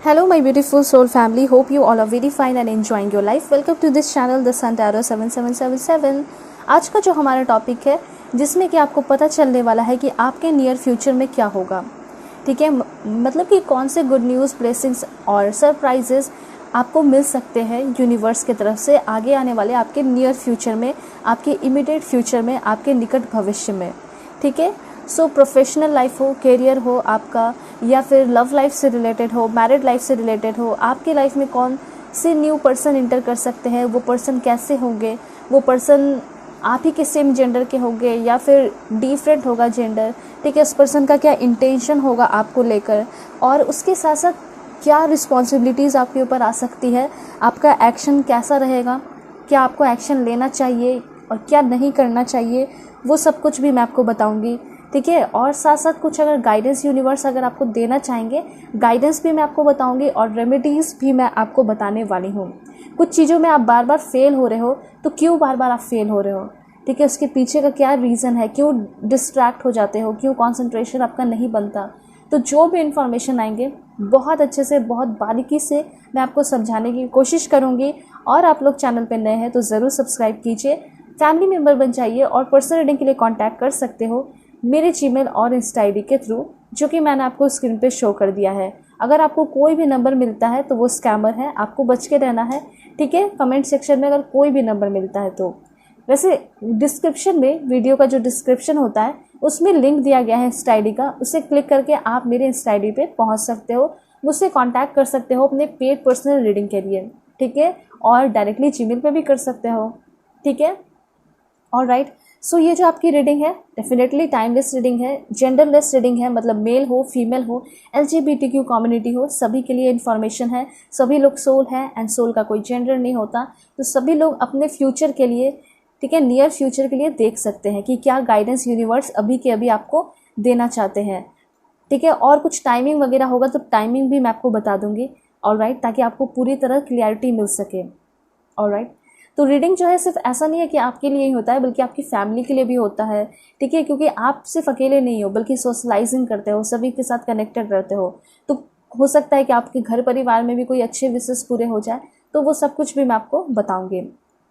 Hello my beautiful soul family, hope you all are very fine and enjoying your life. Welcome to this channel The Sun Tarot 7777। आज का जो हमारा topic है जिसमें कि आपको पता चलने वाला है कि आपके नियर फ्यूचर में क्या होगा। ठीक है, मतलब कि कौन से गुड न्यूज़, ब्लेसिंग्स और सरप्राइजेस आपको मिल सकते हैं यूनिवर्स की तरफ से आगे आने वाले आपके नियर फ्यूचर में, आपके इमीडिएट फ्यूचर में, आपके निकट भविष्य में। ठीक है, सो प्रोफेशनल लाइफ हो, करियर हो आपका, या फिर लव लाइफ से रिलेटेड हो, मैरिड लाइफ से रिलेटेड हो, आपके लाइफ में कौन से न्यू पर्सन इंटर कर सकते हैं, वो पर्सन कैसे होंगे, वो पर्सन आप ही के सेम जेंडर के होंगे या फिर डिफरेंट होगा जेंडर। ठीक है, उस पर्सन का क्या इंटेंशन होगा आपको लेकर, और उसके साथ साथ क्या रिस्पॉन्सिबिलिटीज़ आपके ऊपर आ सकती है, आपका एक्शन कैसा रहेगा, क्या आपको एक्शन लेना चाहिए और क्या नहीं करना चाहिए, वो सब कुछ भी मैं आपको बताऊंगी। ठीक है, और साथ साथ कुछ अगर गाइडेंस यूनिवर्स अगर आपको देना चाहेंगे, गाइडेंस भी मैं आपको बताऊंगी और रेमेडीज़ भी मैं आपको बताने वाली हूँ। कुछ चीज़ों में आप बार बार फेल हो रहे हो, तो क्यों बार बार आप फेल हो रहे हो, ठीक है, उसके पीछे का क्या रीज़न है, क्यों डिस्ट्रैक्ट हो जाते हो, क्यों कॉन्सेंट्रेशन आपका नहीं बनता। तो जो भी इन्फॉर्मेशन आएंगे बहुत अच्छे से, बहुत बारीकी से मैं आपको समझाने की कोशिश करूँगी। और आप लोग चैनल पर नए हैं तो ज़रूर सब्सक्राइब कीजिए, फैमिली मेम्बर बन जाइए और पर्सनल रीडिंग के लिए कॉन्टैक्ट कर सकते हो मेरे जीमेल और इंस्टा आईडी के थ्रू, जो कि मैंने आपको स्क्रीन पे शो कर दिया है। अगर आपको कोई भी नंबर मिलता है तो वो स्कैमर है, आपको बच के रहना है। ठीक है, कमेंट सेक्शन में अगर कोई भी नंबर मिलता है तो। वैसे डिस्क्रिप्शन में, वीडियो का जो डिस्क्रिप्शन होता है उसमें लिंक दिया गया है इंस्टा आईडी का, उसे क्लिक करके आप मेरे इंस्टा आईडी पे पहुँच सकते हो, मुझसे कॉन्टैक्ट कर सकते हो अपने पेड पर्सनल रीडिंग के लिए। ठीक है, और डायरेक्टली जीमेल पे भी कर सकते हो। ठीक है, ऑलराइट। सो ये जो आपकी रीडिंग है डेफिनेटली टाइमलेस रीडिंग है, जेंडरलेस रीडिंग है, मतलब मेल हो, फीमेल हो, LGBTQ कम्युनिटी हो, सभी के लिए इन्फॉर्मेशन है। सभी लोग सोल हैं एंड सोल का कोई जेंडर नहीं होता, तो सभी लोग अपने फ्यूचर के लिए, ठीक है, नियर फ्यूचर के लिए देख सकते हैं कि क्या गाइडेंस यूनिवर्स अभी के अभी आपको देना चाहते हैं। ठीक है, और कुछ टाइमिंग वगैरह होगा तो टाइमिंग भी मैं आपको बता दूंगी, ऑलराइट, ताकि आपको पूरी तरह क्लियरिटी मिल सके। ऑलराइट, तो रीडिंग जो है सिर्फ ऐसा नहीं है कि आपके लिए ही होता है, बल्कि आपकी फैमिली के लिए भी होता है। ठीक है, क्योंकि आप सिर्फ अकेले नहीं हो, बल्कि सोशलाइजिंग करते हो, सभी के साथ कनेक्टेड रहते हो, तो हो सकता है कि आपके घर परिवार में भी कोई अच्छे विशेष पूरे हो जाए, तो वो सब कुछ भी मैं आपको बताऊंगी।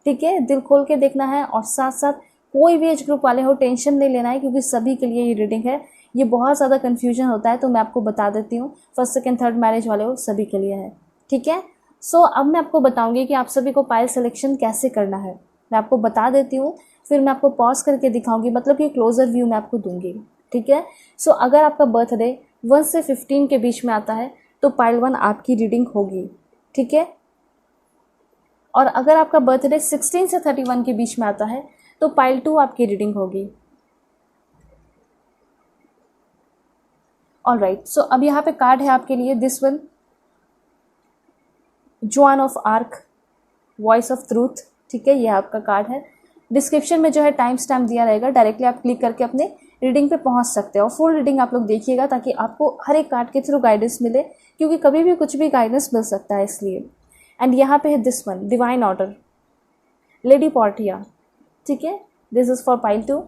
ठीक है, दिल खोल के देखना है, और साथ साथ कोई भी एज ग्रुप वाले हो टेंशन नहीं लेना है, क्योंकि सभी के लिए ये रीडिंग है। ये बहुत ज़्यादा कन्फ्यूजन होता है, तो मैं आपको बता देती हूँ, फर्स्ट सेकेंड थर्ड मैरिज वाले हो सभी के लिए है। ठीक है, सो अब मैं आपको बताऊंगी कि आप सभी को पायल सिलेक्शन कैसे करना है। मैं आपको बता देती हूँ, फिर मैं आपको पॉज करके दिखाऊंगी, मतलब कि क्लोजर व्यू मैं आपको दूंगी। ठीक है, सो अगर आपका बर्थडे 1 से 15 के बीच में आता है तो पायल 1 आपकी रीडिंग होगी। ठीक है, और अगर आपका बर्थडे 16 से 31 के बीच में आता है तो पायल 2 आपकी रीडिंग होगी। ऑलराइट, सो अब यहाँ पे कार्ड है आपके लिए, this one, John of arc, voice of truth. ठीक है, ये आपका कार्ड है। डिस्क्रिप्शन में जो है टाइम स्टैम्प दिया रहेगा, डायरेक्टली आप क्लिक करके अपने रीडिंग पे पहुंच सकते हो। फुल रीडिंग आप लोग देखिएगा ताकि आपको हर एक कार्ड के थ्रू गाइडेंस मिले, क्योंकि कभी भी कुछ भी गाइडेंस मिल सकता है, इसलिए। एंड यहाँ पे है this one, divine order, lady Portia. ठीक है, दिस इज फॉर पाइल 2।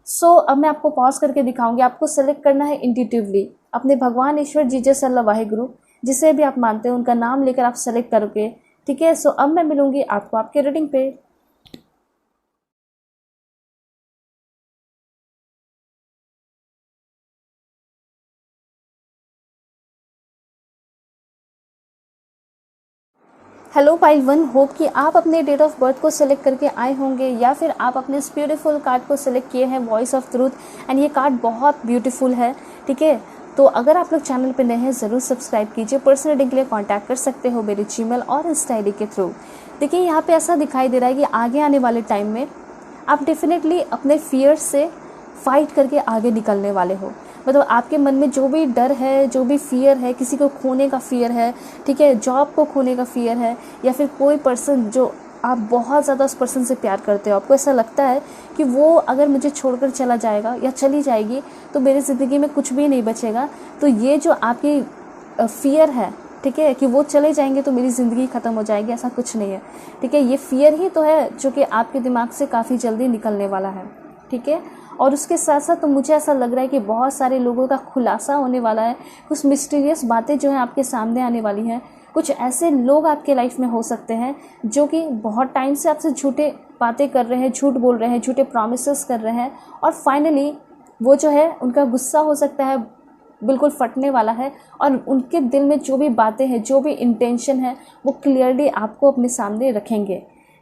सो अब मैं आपको पॉज करके दिखाऊंगी, आपको सेलेक्ट करना है इंट्यूटिवली अपने भगवान, ईश्वर, जीसस, अल्लाह, वाहिगुरु, जिसे भी आप मानते हैं उनका नाम लेकर आप सेलेक्ट करोगे। ठीक है, सो अब मैं मिलूंगी आपको आपके रीडिंग पे। हेलो पाइल 1, होप कि आप अपने डेट ऑफ बर्थ को सिलेक्ट करके आए होंगे, या फिर आप अपने इस ब्यूटीफुल कार्ड को सिलेक्ट किए हैं, वॉइस ऑफ ट्रूथ। एंड ये कार्ड बहुत ब्यूटीफुल है। ठीक है, तो अगर आप लोग चैनल पे नए हैं ज़रूर सब्सक्राइब कीजिए। पर्सनल रीडिंग के लिए कांटेक्ट कर सकते हो मेरे जीमेल और इंस्टा आईडी के थ्रू। देखिए, यहाँ पे ऐसा दिखाई दे रहा है कि आगे आने वाले टाइम में आप डेफिनेटली अपने फियर से फाइट करके आगे निकलने वाले हो। मतलब आपके मन में जो भी डर है, जो भी फियर है, किसी को खोने का फियर है, ठीक है, जॉब को खोने का फियर है, या फिर कोई पर्सन जो आप बहुत ज़्यादा उस पर्सन से प्यार करते हो, आपको ऐसा लगता है कि वो अगर मुझे छोड़कर चला जाएगा या चली जाएगी तो मेरी ज़िंदगी में कुछ भी नहीं बचेगा। तो ये जो आपकी फियर है, ठीक है, कि वो चले जाएंगे तो मेरी ज़िंदगी ख़त्म हो जाएगी, ऐसा कुछ नहीं है। ठीक है, ये फियर ही तो है जो कि आपके दिमाग से काफ़ी जल्दी निकलने वाला है। ठीक है, और उसके साथ साथ तो मुझे ऐसा लग रहा है कि बहुत सारे लोगों का खुलासा होने वाला है, कुछ मिस्टीरियस बातें जो हैं आपके सामने आने वाली हैं। कुछ ऐसे लोग आपके लाइफ में हो सकते हैं जो कि बहुत टाइम से आपसे झूठे बातें कर रहे हैं, झूठ बोल रहे हैं, झूठे प्रॉमिसेस कर रहे हैं, और फाइनली वो जो है उनका गुस्सा हो सकता है बिल्कुल फटने वाला है, और उनके दिल में जो भी बातें हैं, जो भी इंटेंशन है, वो क्लियरली आपको अपने सामने रखेंगे।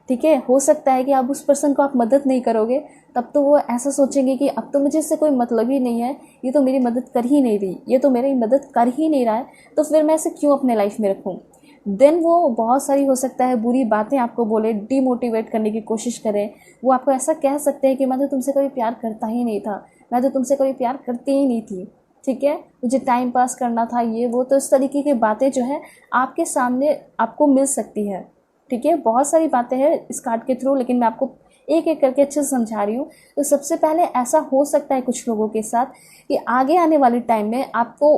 ठीक है, हो सकता है कि आप उस पर्सन को आप मदद नहीं करोगे, तब तो वो ऐसा सोचेंगे कि अब तो मुझे इससे कोई मतलब ही नहीं है, ये तो मेरी मदद कर ही नहीं रही, ये तो मेरी मदद कर ही नहीं रहा है, तो फिर मैं इसे क्यों अपने लाइफ में रखूँ। देन वो बहुत सारी हो सकता है बुरी बातें आपको बोले, डीमोटिवेट करने की कोशिश करें। वो आपको ऐसा कह सकते हैं कि मैं तो तुमसे कभी प्यार करता ही नहीं था, मैं तो तुमसे कभी प्यार करती ही नहीं थी, ठीक है, मुझे टाइम पास करना था, ये वो। तो इस तरीके की बातें जो है आपके सामने आपको मिल सकती है। ठीक है, बहुत सारी बातें हैं इस कार्ड के थ्रू, लेकिन मैं आपको एक एक करके अच्छे से समझा रही हूँ। तो सबसे पहले ऐसा हो सकता है कुछ लोगों के साथ कि आगे आने वाले टाइम में आपको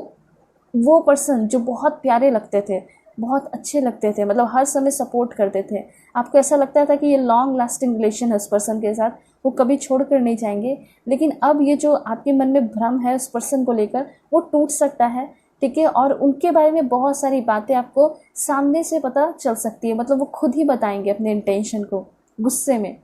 वो पर्सन जो बहुत प्यारे लगते थे, बहुत अच्छे लगते थे, मतलब हर समय सपोर्ट करते थे, आपको ऐसा लगता था कि ये लॉन्ग लास्टिंग रिलेशन है उस पर्सन के साथ, वो कभी छोड़ कर नहीं जाएंगे। लेकिन अब ये जो आपके मन में भ्रम है उस पर्सन को लेकर, वो टूट सकता है। ठीक है, और उनके बारे में बहुत सारी बातें आपको सामने से पता चल सकती है, मतलब वो खुद ही बताएंगे अपने इंटेंशन को गुस्से में।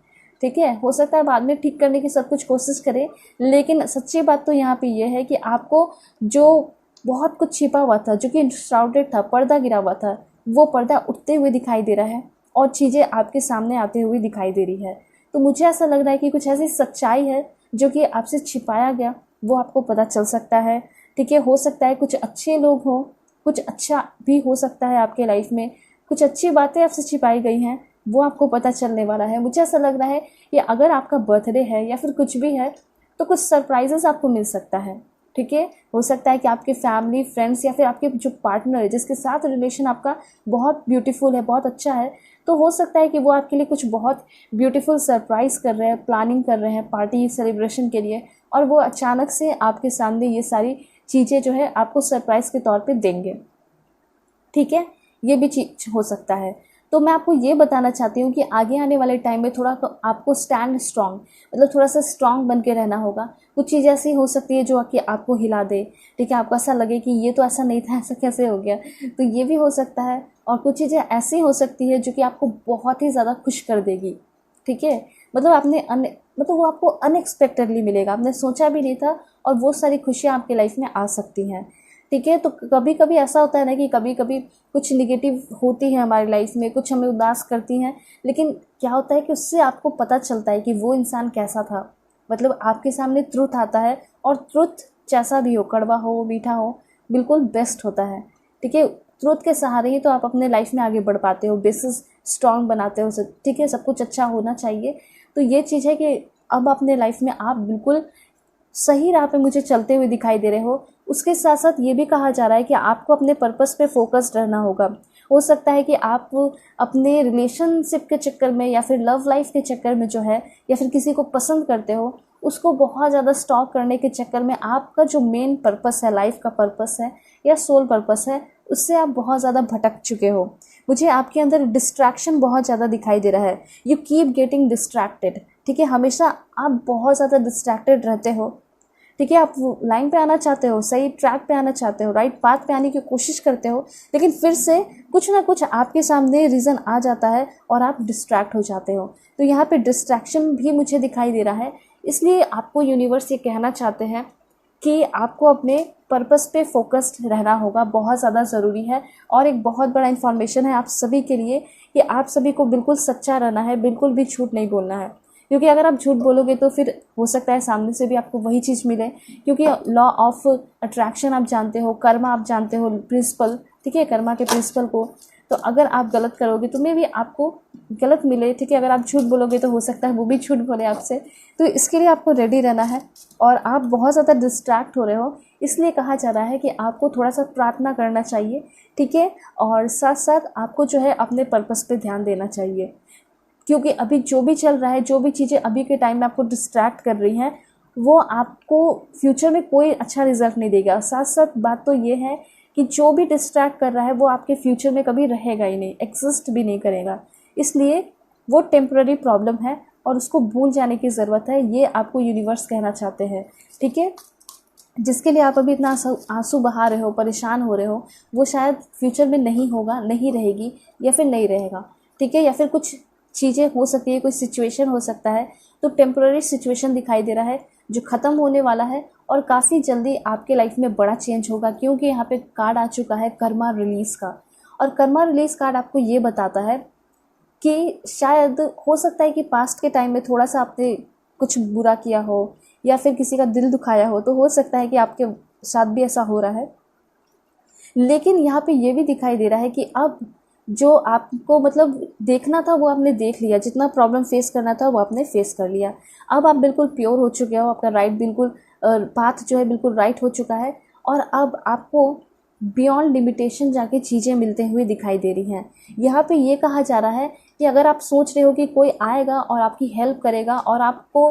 ठीक है, हो सकता है बाद में ठीक करने की सब कुछ कोशिश करें, लेकिन सच्ची बात तो यहाँ पे ये है कि आपको जो बहुत कुछ छिपा हुआ था, जो कि श्राउडेड था, पर्दा गिरा हुआ था, वो पर्दा उठते हुए दिखाई दे रहा है और चीज़ें आपके सामने आते हुए दिखाई दे रही है। तो मुझे ऐसा लग रहा है कि कुछ ऐसी सच्चाई है जो कि आपसे छिपाया गया, वो आपको पता चल सकता है। ठीक है, हो सकता है कुछ अच्छे लोग हों, कुछ अच्छा भी हो सकता है आपके लाइफ में, कुछ अच्छी बातें आपसे छिपाई गई हैं, वो आपको पता चलने वाला है। मुझे ऐसा लग रहा है कि अगर आपका बर्थडे है या फिर कुछ भी है, तो कुछ सरप्राइजेस आपको मिल सकता है। ठीक है, हो सकता है कि आपके फैमिली, फ्रेंड्स या फिर आपके जो पार्टनर है, जिसके साथ रिलेशन आपका बहुत ब्यूटीफुल है, बहुत अच्छा है, तो हो सकता है कि वो आपके लिए कुछ बहुत ब्यूटीफुल सरप्राइज़ कर रहे हैं, प्लानिंग कर रहे हैं पार्टी सेलिब्रेशन के लिए, और वो अचानक से आपके सामने ये सारी चीज़ें जो है आपको सरप्राइज़ के तौर पे देंगे। ठीक है, ये भी चीज़ हो सकता है। तो मैं आपको ये बताना चाहती हूँ कि आगे आने वाले टाइम में थोड़ा तो आपको स्टैंड स्ट्रॉन्ग, मतलब थोड़ा सा स्ट्रॉन्ग बन के रहना होगा। कुछ चीज़ ऐसी हो सकती है जो कि आपको हिला दे। ठीक है, आपको ऐसा लगे कि ये तो ऐसा नहीं था, ऐसा कैसे हो गया, तो ये भी हो सकता है। और कुछ चीज़ें ऐसी हो सकती है जो कि आपको बहुत ही ज़्यादा खुश कर देगी। ठीक है, मतलब मतलब वो आपको अनएक्सपेक्टेडली मिलेगा, आपने सोचा भी नहीं था, और वो सारी खुशियाँ आपकी लाइफ में आ सकती हैं। ठीक है, तो कभी कभी ऐसा होता है ना कि कभी कभी कुछ निगेटिव होती है हमारी लाइफ में, कुछ हमें उदास करती हैं, लेकिन क्या होता है कि उससे आपको पता चलता है कि वो इंसान कैसा था। मतलब आपके सामने ट्रुथ आता है, और ट्रुथ जैसा भी हो, कड़वा हो, मीठा हो, बिल्कुल बेस्ट होता है। ठीक है, ट्रुथ के सहारे ही तो आप अपने लाइफ में आगे बढ़ पाते हो, बेसिस स्ट्रॉन्ग बनाते हो। ठीक है, सब कुछ अच्छा होना चाहिए। तो ये चीज़ है कि अब अपने लाइफ में आप बिल्कुल सही राह पे मुझे चलते हुए दिखाई दे रहे हो। उसके साथ साथ ये भी कहा जा रहा है कि आपको अपने पर्पस पे फोकस्ड रहना होगा। हो सकता है कि आप अपने रिलेशनशिप के चक्कर में या फिर लव लाइफ के चक्कर में जो है, या फिर किसी को पसंद करते हो, उसको बहुत ज़्यादा स्टॉक करने के चक्कर में आपका जो मेन पर्पस है, लाइफ का पर्पस है या सोल पर्पस है, उससे आप बहुत ज़्यादा भटक चुके हो। मुझे आपके अंदर डिस्ट्रैक्शन बहुत ज़्यादा दिखाई दे रहा है। You keep getting distracted. ठीक है, हमेशा आप बहुत ज़्यादा डिस्ट्रैक्टेड रहते हो। ठीक है, आप लाइन पे आना चाहते हो, सही ट्रैक पे आना चाहते हो, राइट पाथ पे आने की कोशिश करते हो, लेकिन फिर से कुछ ना कुछ आपके सामने रीज़न आ जाता है और आप डिस्ट्रैक्ट हो जाते हो। तो यहाँ पे डिस्ट्रैक्शन भी मुझे दिखाई दे रहा है। इसलिए आपको यूनिवर्स ये कहना चाहते हैं कि आपको अपने पर्पस पे फोकस्ड रहना होगा, बहुत ज़्यादा ज़रूरी है। और एक बहुत बड़ा इन्फॉर्मेशन है आप सभी के लिए कि आप सभी को बिल्कुल सच्चा रहना है, बिल्कुल भी झूठ नहीं बोलना है। क्योंकि अगर आप झूठ बोलोगे तो फिर हो सकता है सामने से भी आपको वही चीज़ मिले, क्योंकि लॉ ऑफ अट्रैक्शन आप जानते हो, कर्मा आप जानते हो, प्रिंसिपल, ठीक है, कर्मा के प्रिंसिपल को। तो अगर आप गलत करोगे तो मे भी आपको गलत मिले। ठीक है, अगर आप झूठ बोलोगे तो हो सकता है वो भी झूठ बोले आपसे। तो इसके लिए आपको रेडी रहना है, और आप बहुत ज़्यादा डिस्ट्रैक्ट हो रहे हो, इसलिए कहा जा रहा है कि आपको थोड़ा सा प्रार्थना करना चाहिए। ठीक है, और साथ साथ आपको जो है अपने पर्पस पे ध्यान देना चाहिए, क्योंकि अभी जो भी चल रहा है, जो भी चीज़ें अभी के टाइम में आपको डिस्ट्रैक्ट कर रही हैं, वो आपको फ्यूचर में कोई अच्छा रिजल्ट नहीं देगा। साथ साथ बात तो ये है कि जो भी डिस्ट्रैक्ट कर रहा है वो आपके फ्यूचर में कभी रहेगा ही नहीं, एग्जिस्ट भी नहीं करेगा। इसलिए वो टेम्पररी प्रॉब्लम है, और उसको भूल जाने की ज़रूरत है, ये आपको यूनिवर्स कहना चाहते हैं। ठीक है, जिसके लिए आप अभी इतना आंसू बहा रहे हो, परेशान हो रहे हो, वो शायद फ्यूचर में नहीं होगा, नहीं रहेगी, या फिर नहीं रहेगा। ठीक है, या फिर कुछ चीज़ें हो सकती है, कोई सिचुएशन हो सकता है, तो टेम्पररी सिचुएशन दिखाई दे रहा है जो ख़त्म होने वाला है और काफ़ी जल्दी आपके लाइफ में बड़ा चेंज होगा, क्योंकि यहाँ पे कार्ड आ चुका है कर्मा रिलीज़ का। और कर्मा रिलीज़ कार्ड आपको ये बताता है कि शायद हो सकता है कि पास्ट के टाइम में थोड़ा सा आपने कुछ बुरा किया हो या फिर किसी का दिल दुखाया हो, तो हो सकता है कि आपके साथ भी ऐसा हो रहा है। लेकिन यहाँ पे ये भी दिखाई दे रहा है कि अब जो आपको मतलब देखना था वो आपने देख लिया, जितना प्रॉब्लम फेस करना था वो आपने फेस कर लिया। अब आप बिल्कुल प्योर हो चुके हो, आपका राइट बिल्कुल पाथ जो है बिल्कुल राइट हो चुका है, और अब आपको बियॉन्ड लिमिटेशन जाके चीज़ें मिलते हुए दिखाई दे रही हैं। यहाँ पे ये कहा जा रहा है कि अगर आप सोच रहे हो कि कोई आएगा और आपकी हेल्प करेगा और आपको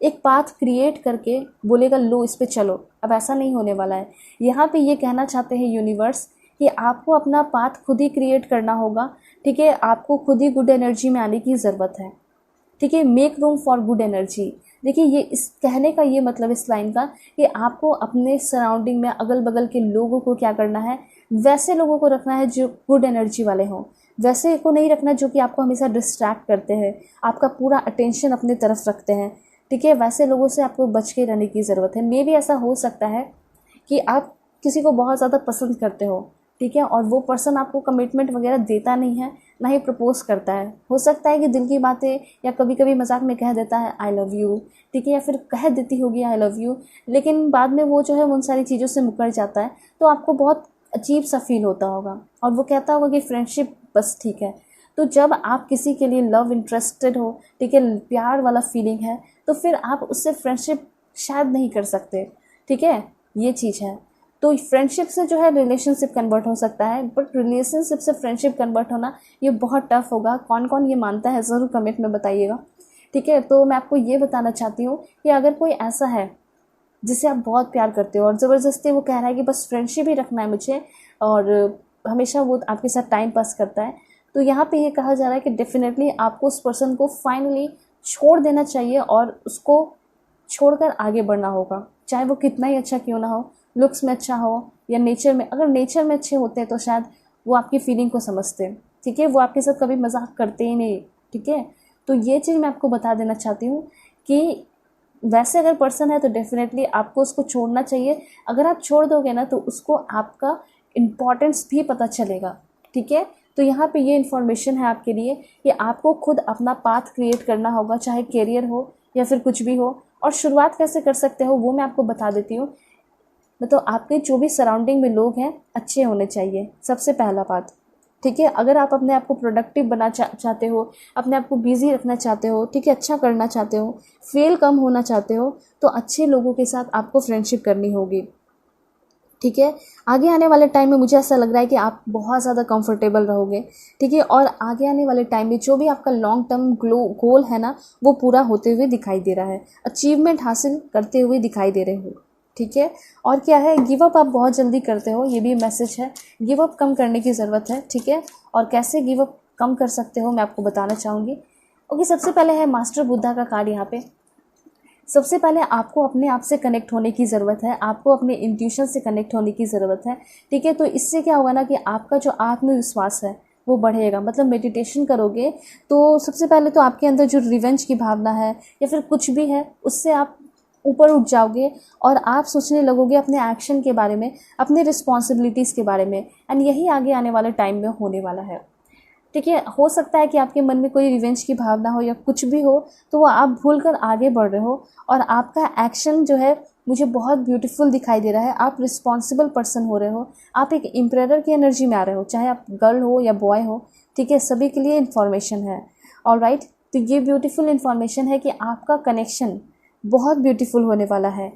एक पाथ क्रिएट करके बोलेगा लो इस पे चलो, अब ऐसा नहीं होने वाला है। यहाँ पे ये कहना चाहते हैं यूनिवर्स कि आपको अपना पाथ खुद ही क्रिएट करना होगा। ठीक है, आपको खुद ही गुड एनर्जी में आने की ज़रूरत है। ठीक है, make room for good energy. देखिए, ये इस कहने का ये मतलब इस लाइन का कि आपको अपने सराउंडिंग में अगल बगल के लोगों को क्या करना है, वैसे लोगों को रखना है जो गुड एनर्जी वाले हों। वैसे को नहीं रखना जो कि आपको हमेशा डिस्ट्रैक्ट करते हैं, आपका पूरा अटेंशन अपने तरफ रखते हैं। ठीक है, वैसे लोगों से आपको बच के रहने की ज़रूरत है। मे भी ऐसा हो सकता है कि आप किसी को बहुत ज़्यादा पसंद करते हो, ठीक है, और वो पर्सन आपको कमिटमेंट वगैरह देता नहीं है, ना ही प्रपोज करता है। हो सकता है कि दिल की बातें या कभी कभी मजाक में कह देता है आई लव यू, ठीक है, या फिर कह देती होगी आई लव यू, लेकिन बाद में वो जो है उन सारी चीज़ों से मुकर जाता है, तो आपको बहुत अजीब सा फील होता होगा और वो कहता होगा कि फ्रेंडशिप बस ठीक है। तो जब आप किसी के लिए लव इंटरेस्टेड हो, ठीक है, प्यार वाला फीलिंग है, तो फिर आप उससे फ्रेंडशिप शायद नहीं कर सकते। ठीक है, ये चीज़ है। तो फ्रेंडशिप से जो है रिलेशनशिप कन्वर्ट हो सकता है, बट रिलेशनशिप से फ्रेंडशिप कन्वर्ट होना ये बहुत टफ होगा। कौन कौन ये मानता है ज़रूर कमेंट में बताइएगा। ठीक है, तो मैं आपको ये बताना चाहती हूँ कि अगर कोई ऐसा है जिसे आप बहुत प्यार करते हो और ज़बरदस्ती वो कह रहा है कि बस फ्रेंडशिप ही रखना है मुझे और हमेशा वो आपके साथ टाइम पास करता है, तो यहाँ पे ये कहा जा रहा है कि डेफिनेटली आपको उस पर्सन को फाइनली छोड़ देना चाहिए और उसको छोड़कर आगे बढ़ना होगा, चाहे वो कितना ही अच्छा क्यों ना हो, लुक्स में अच्छा हो या नेचर में। अगर नेचर में अच्छे होते हैं तो शायद वो आपकी फीलिंग को समझते हैं। ठीक है, वो आपके साथ कभी मजाक करते ही नहीं। ठीक है, तो ये चीज़ मैं आपको बता देना चाहती हूँ कि वैसे अगर पर्सन है तो डेफिनेटली आपको उसको छोड़ना चाहिए। अगर आप छोड़ दोगे ना तो उसको आपका इम्पोर्टेंस भी पता चलेगा। ठीक है, तो यहाँ पे ये इन्फॉर्मेशन है आपके लिए कि आपको खुद अपना पाथ क्रिएट करना होगा, चाहे करियर हो या फिर कुछ भी हो। और शुरुआत कैसे कर सकते हो वो मैं आपको बता देती हूँ। मतलब आपके जो भी सराउंडिंग में लोग हैं अच्छे होने चाहिए, सबसे पहला बात। ठीक है, अगर आप अपने आप को प्रोडक्टिव चाहते हो, अपने आप को बिजी रखना चाहते हो, ठीक है, अच्छा करना चाहते हो, फेल कम होना चाहते हो, तो अच्छे लोगों के साथ आपको फ्रेंडशिप करनी होगी। ठीक है, आगे आने वाले टाइम में मुझे ऐसा लग रहा है कि आप बहुत ज़्यादा कंफर्टेबल रहोगे। ठीक है, और आगे आने वाले टाइम में जो भी आपका लॉन्ग टर्म गोल है ना वो पूरा होते हुए दिखाई दे रहा है, अचीवमेंट हासिल करते हुए दिखाई दे रहे हो। ठीक है, और क्या है, गिव अप आप बहुत जल्दी करते हो, ये भी मैसेज है। गिव अप कम करने की ज़रूरत है। ठीक है, और कैसे गिव अप कम कर सकते हो मैं आपको बताना चाहूँगी। ओके, सबसे पहले है मास्टर बुद्धा का कार्ड यहाँ पे। सबसे पहले आपको अपने आप से कनेक्ट होने की ज़रूरत है, आपको अपने इंट्यूशन से कनेक्ट होने की ज़रूरत है। ठीक है, तो इससे क्या होगा ना कि आपका जो आत्मविश्वास है वो बढ़ेगा। मतलब मेडिटेशन करोगे तो सबसे पहले तो आपके अंदर जो रिवेंज की भावना है या फिर कुछ भी है उससे आप ऊपर उठ जाओगे और आप सोचने लगोगे अपने एक्शन के बारे में, अपने रिस्पॉन्सिबिलिटीज़ के बारे में, एंड यही आगे आने वाले टाइम में होने वाला है। ठीक है, हो सकता है कि आपके मन में कोई रिवेंज की भावना हो या कुछ भी हो, तो वो आप भूल कर आगे बढ़ रहे हो और आपका एक्शन जो है मुझे बहुत ब्यूटीफुल दिखाई दे रहा है। आप रिस्पॉन्सिबल पर्सन हो रहे हो, आप एक एम्परर की एनर्जी में आ रहे हो, चाहे आप गर्ल हो या बॉय हो। ठीक है, सभी के लिए इन्फॉर्मेशन है। ऑलराइट, तो ये ब्यूटीफुल इन्फॉर्मेशन है कि आपका कनेक्शन बहुत ब्यूटीफुल होने वाला है।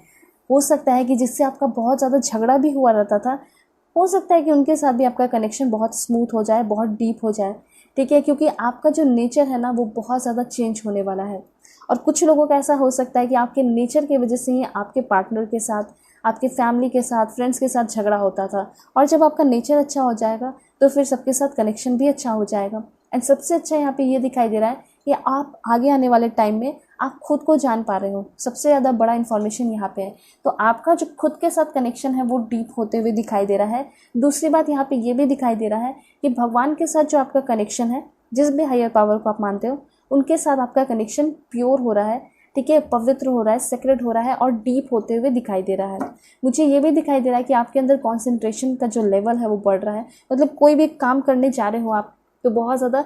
हो सकता है कि जिससे आपका बहुत ज़्यादा झगड़ा भी हुआ रहता था, हो सकता है कि उनके साथ भी आपका कनेक्शन बहुत स्मूथ हो जाए, बहुत डीप हो जाए। ठीक है, क्योंकि आपका जो नेचर है ना वो बहुत ज़्यादा चेंज होने वाला है। और कुछ लोगों का ऐसा हो सकता है कि आपके नेचर की वजह से ही आपके पार्टनर के साथ, आपके फैमिली के साथ, फ्रेंड्स के साथ झगड़ा होता था, और जब आपका नेचर अच्छा हो जाएगा तो फिर सबके साथ कनेक्शन भी अच्छा हो जाएगा। एंड सबसे अच्छा यहाँ पे ये दिखाई दे रहा है कि आप आगे आने वाले टाइम में आप खुद को जान पा रहे हो। सबसे ज़्यादा बड़ा इन्फॉर्मेशन यहाँ पे है। तो आपका जो खुद के साथ कनेक्शन है वो डीप होते हुए दिखाई दे रहा है। दूसरी बात यहाँ पे ये भी दिखाई दे रहा है कि भगवान के साथ जो आपका कनेक्शन है, जिस भी हायर पावर को आप मानते हो, उनके साथ आपका कनेक्शन प्योर हो रहा है, ठीक है, पवित्र हो रहा है, सेक्रेट हो रहा है और डीप होते हुए दिखाई दे रहा है। मुझे ये भी दिखाई दे रहा है कि आपके अंदर कॉन्सेंट्रेशन का जो लेवल है वो बढ़ रहा है। मतलब कोई भी काम करने जा रहे हो आप तो बहुत ज़्यादा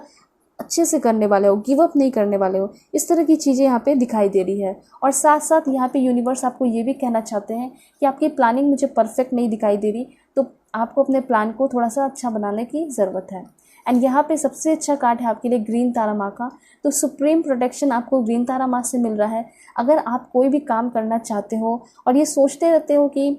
अच्छे से करने वाले हो, गिव अप नहीं करने वाले हो। इस तरह की चीज़ें यहाँ पे दिखाई दे रही है। और साथ साथ यहाँ पे यूनिवर्स आपको ये भी कहना चाहते हैं कि आपकी प्लानिंग मुझे परफेक्ट नहीं दिखाई दे रही, तो आपको अपने प्लान को थोड़ा सा अच्छा बनाने की ज़रूरत है। एंड यहाँ पे सबसे अच्छा कार्ड है आपके लिए ग्रीन तारा माँ का। तो सुप्रीम प्रोटेक्शन आपको ग्रीन तारा माँ से मिल रहा है। अगर आप कोई भी काम करना चाहते हो और ये सोचते रहते हो कि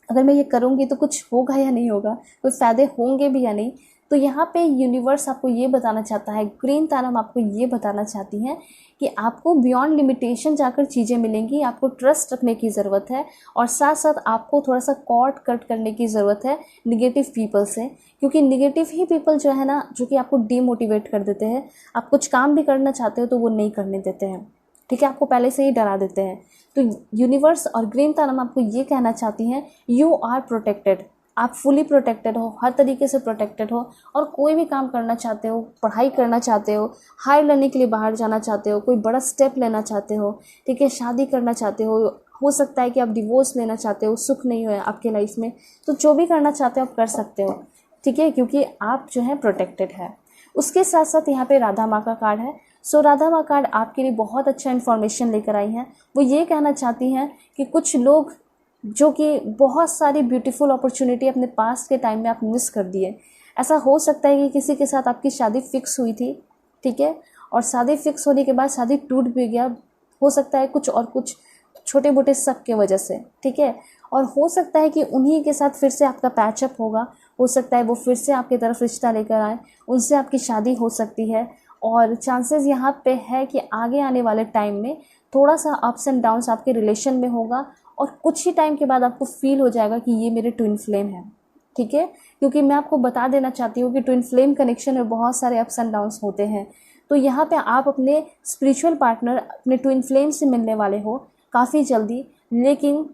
अगर मैं ये करूँगी तो कुछ होगा या नहीं होगा, कोई फ़ायदे होंगे भी या नहीं, तो यहाँ पे यूनिवर्स आपको ये बताना चाहता है, ग्रीन तारा आपको ये बताना चाहती हैं कि आपको बियॉन्ड लिमिटेशन जाकर चीज़ें मिलेंगी। आपको ट्रस्ट रखने की ज़रूरत है और साथ साथ आपको थोड़ा सा कॉर्ड कट करने की ज़रूरत है निगेटिव पीपल से, क्योंकि निगेटिव ही पीपल जो है ना, जो कि आपको डीमोटिवेट कर देते हैं। आप कुछ काम भी करना चाहते हो तो वो नहीं करने देते हैं, ठीक है, आपको पहले से ही डरा देते हैं। तो यूनिवर्स और ग्रीन तारा आपको ये कहना चाहती हैं, यू आर प्रोटेक्टेड। आप फुली प्रोटेक्टेड हो, हर तरीके से प्रोटेक्टेड हो। और कोई भी काम करना चाहते हो, पढ़ाई करना चाहते हो, हायर लर्निंग के लिए बाहर जाना चाहते हो, कोई बड़ा स्टेप लेना चाहते हो, ठीक है, शादी करना चाहते हो सकता है कि आप डिवोर्स लेना चाहते हो, सुख नहीं हो आपके लाइफ में, तो जो भी करना चाहते हो आप कर सकते हो, ठीक है, क्योंकि आप जो है प्रोटेक्टेड है। उसके साथ साथ यहाँ पे राधा माँ का कार्ड है। सो राधा माँ कार्ड आपके लिए बहुत अच्छा इन्फॉर्मेशन लेकर आई हैं। वो ये कहना चाहती हैं कि कुछ लोग जो कि बहुत सारी ब्यूटीफुल अपॉर्चुनिटी अपने पास के टाइम में आप मिस कर दिए। ऐसा हो सकता है कि किसी के साथ आपकी शादी फिक्स हुई थी, ठीक है, और शादी फिक्स होने के बाद शादी टूट भी गया। हो सकता है कुछ छोटे मोटे शक के वजह से, ठीक है, और हो सकता है कि उन्हीं के साथ फिर से आपका पैचअप होगा। हो सकता है वो फिर से आपकी तरफ रिश्ता लेकर आए, उनसे आपकी शादी हो सकती है। और चांसेस यहाँ पे है कि आगे आने वाले टाइम में थोड़ा सा अप्स एंड डाउन्स आपके रिलेशन में होगा और कुछ ही टाइम के बाद आपको फील हो जाएगा कि ये मेरे ट्विन फ्लेम है, ठीक है, क्योंकि मैं आपको बता देना चाहती हूँ कि ट्विन फ्लेम कनेक्शन में बहुत सारे अप्स एंड डाउन्स होते हैं। तो यहाँ पे आप अपने स्पिरिचुअल पार्टनर, अपने ट्विन फ्लेम से मिलने वाले हो काफ़ी जल्दी, लेकिन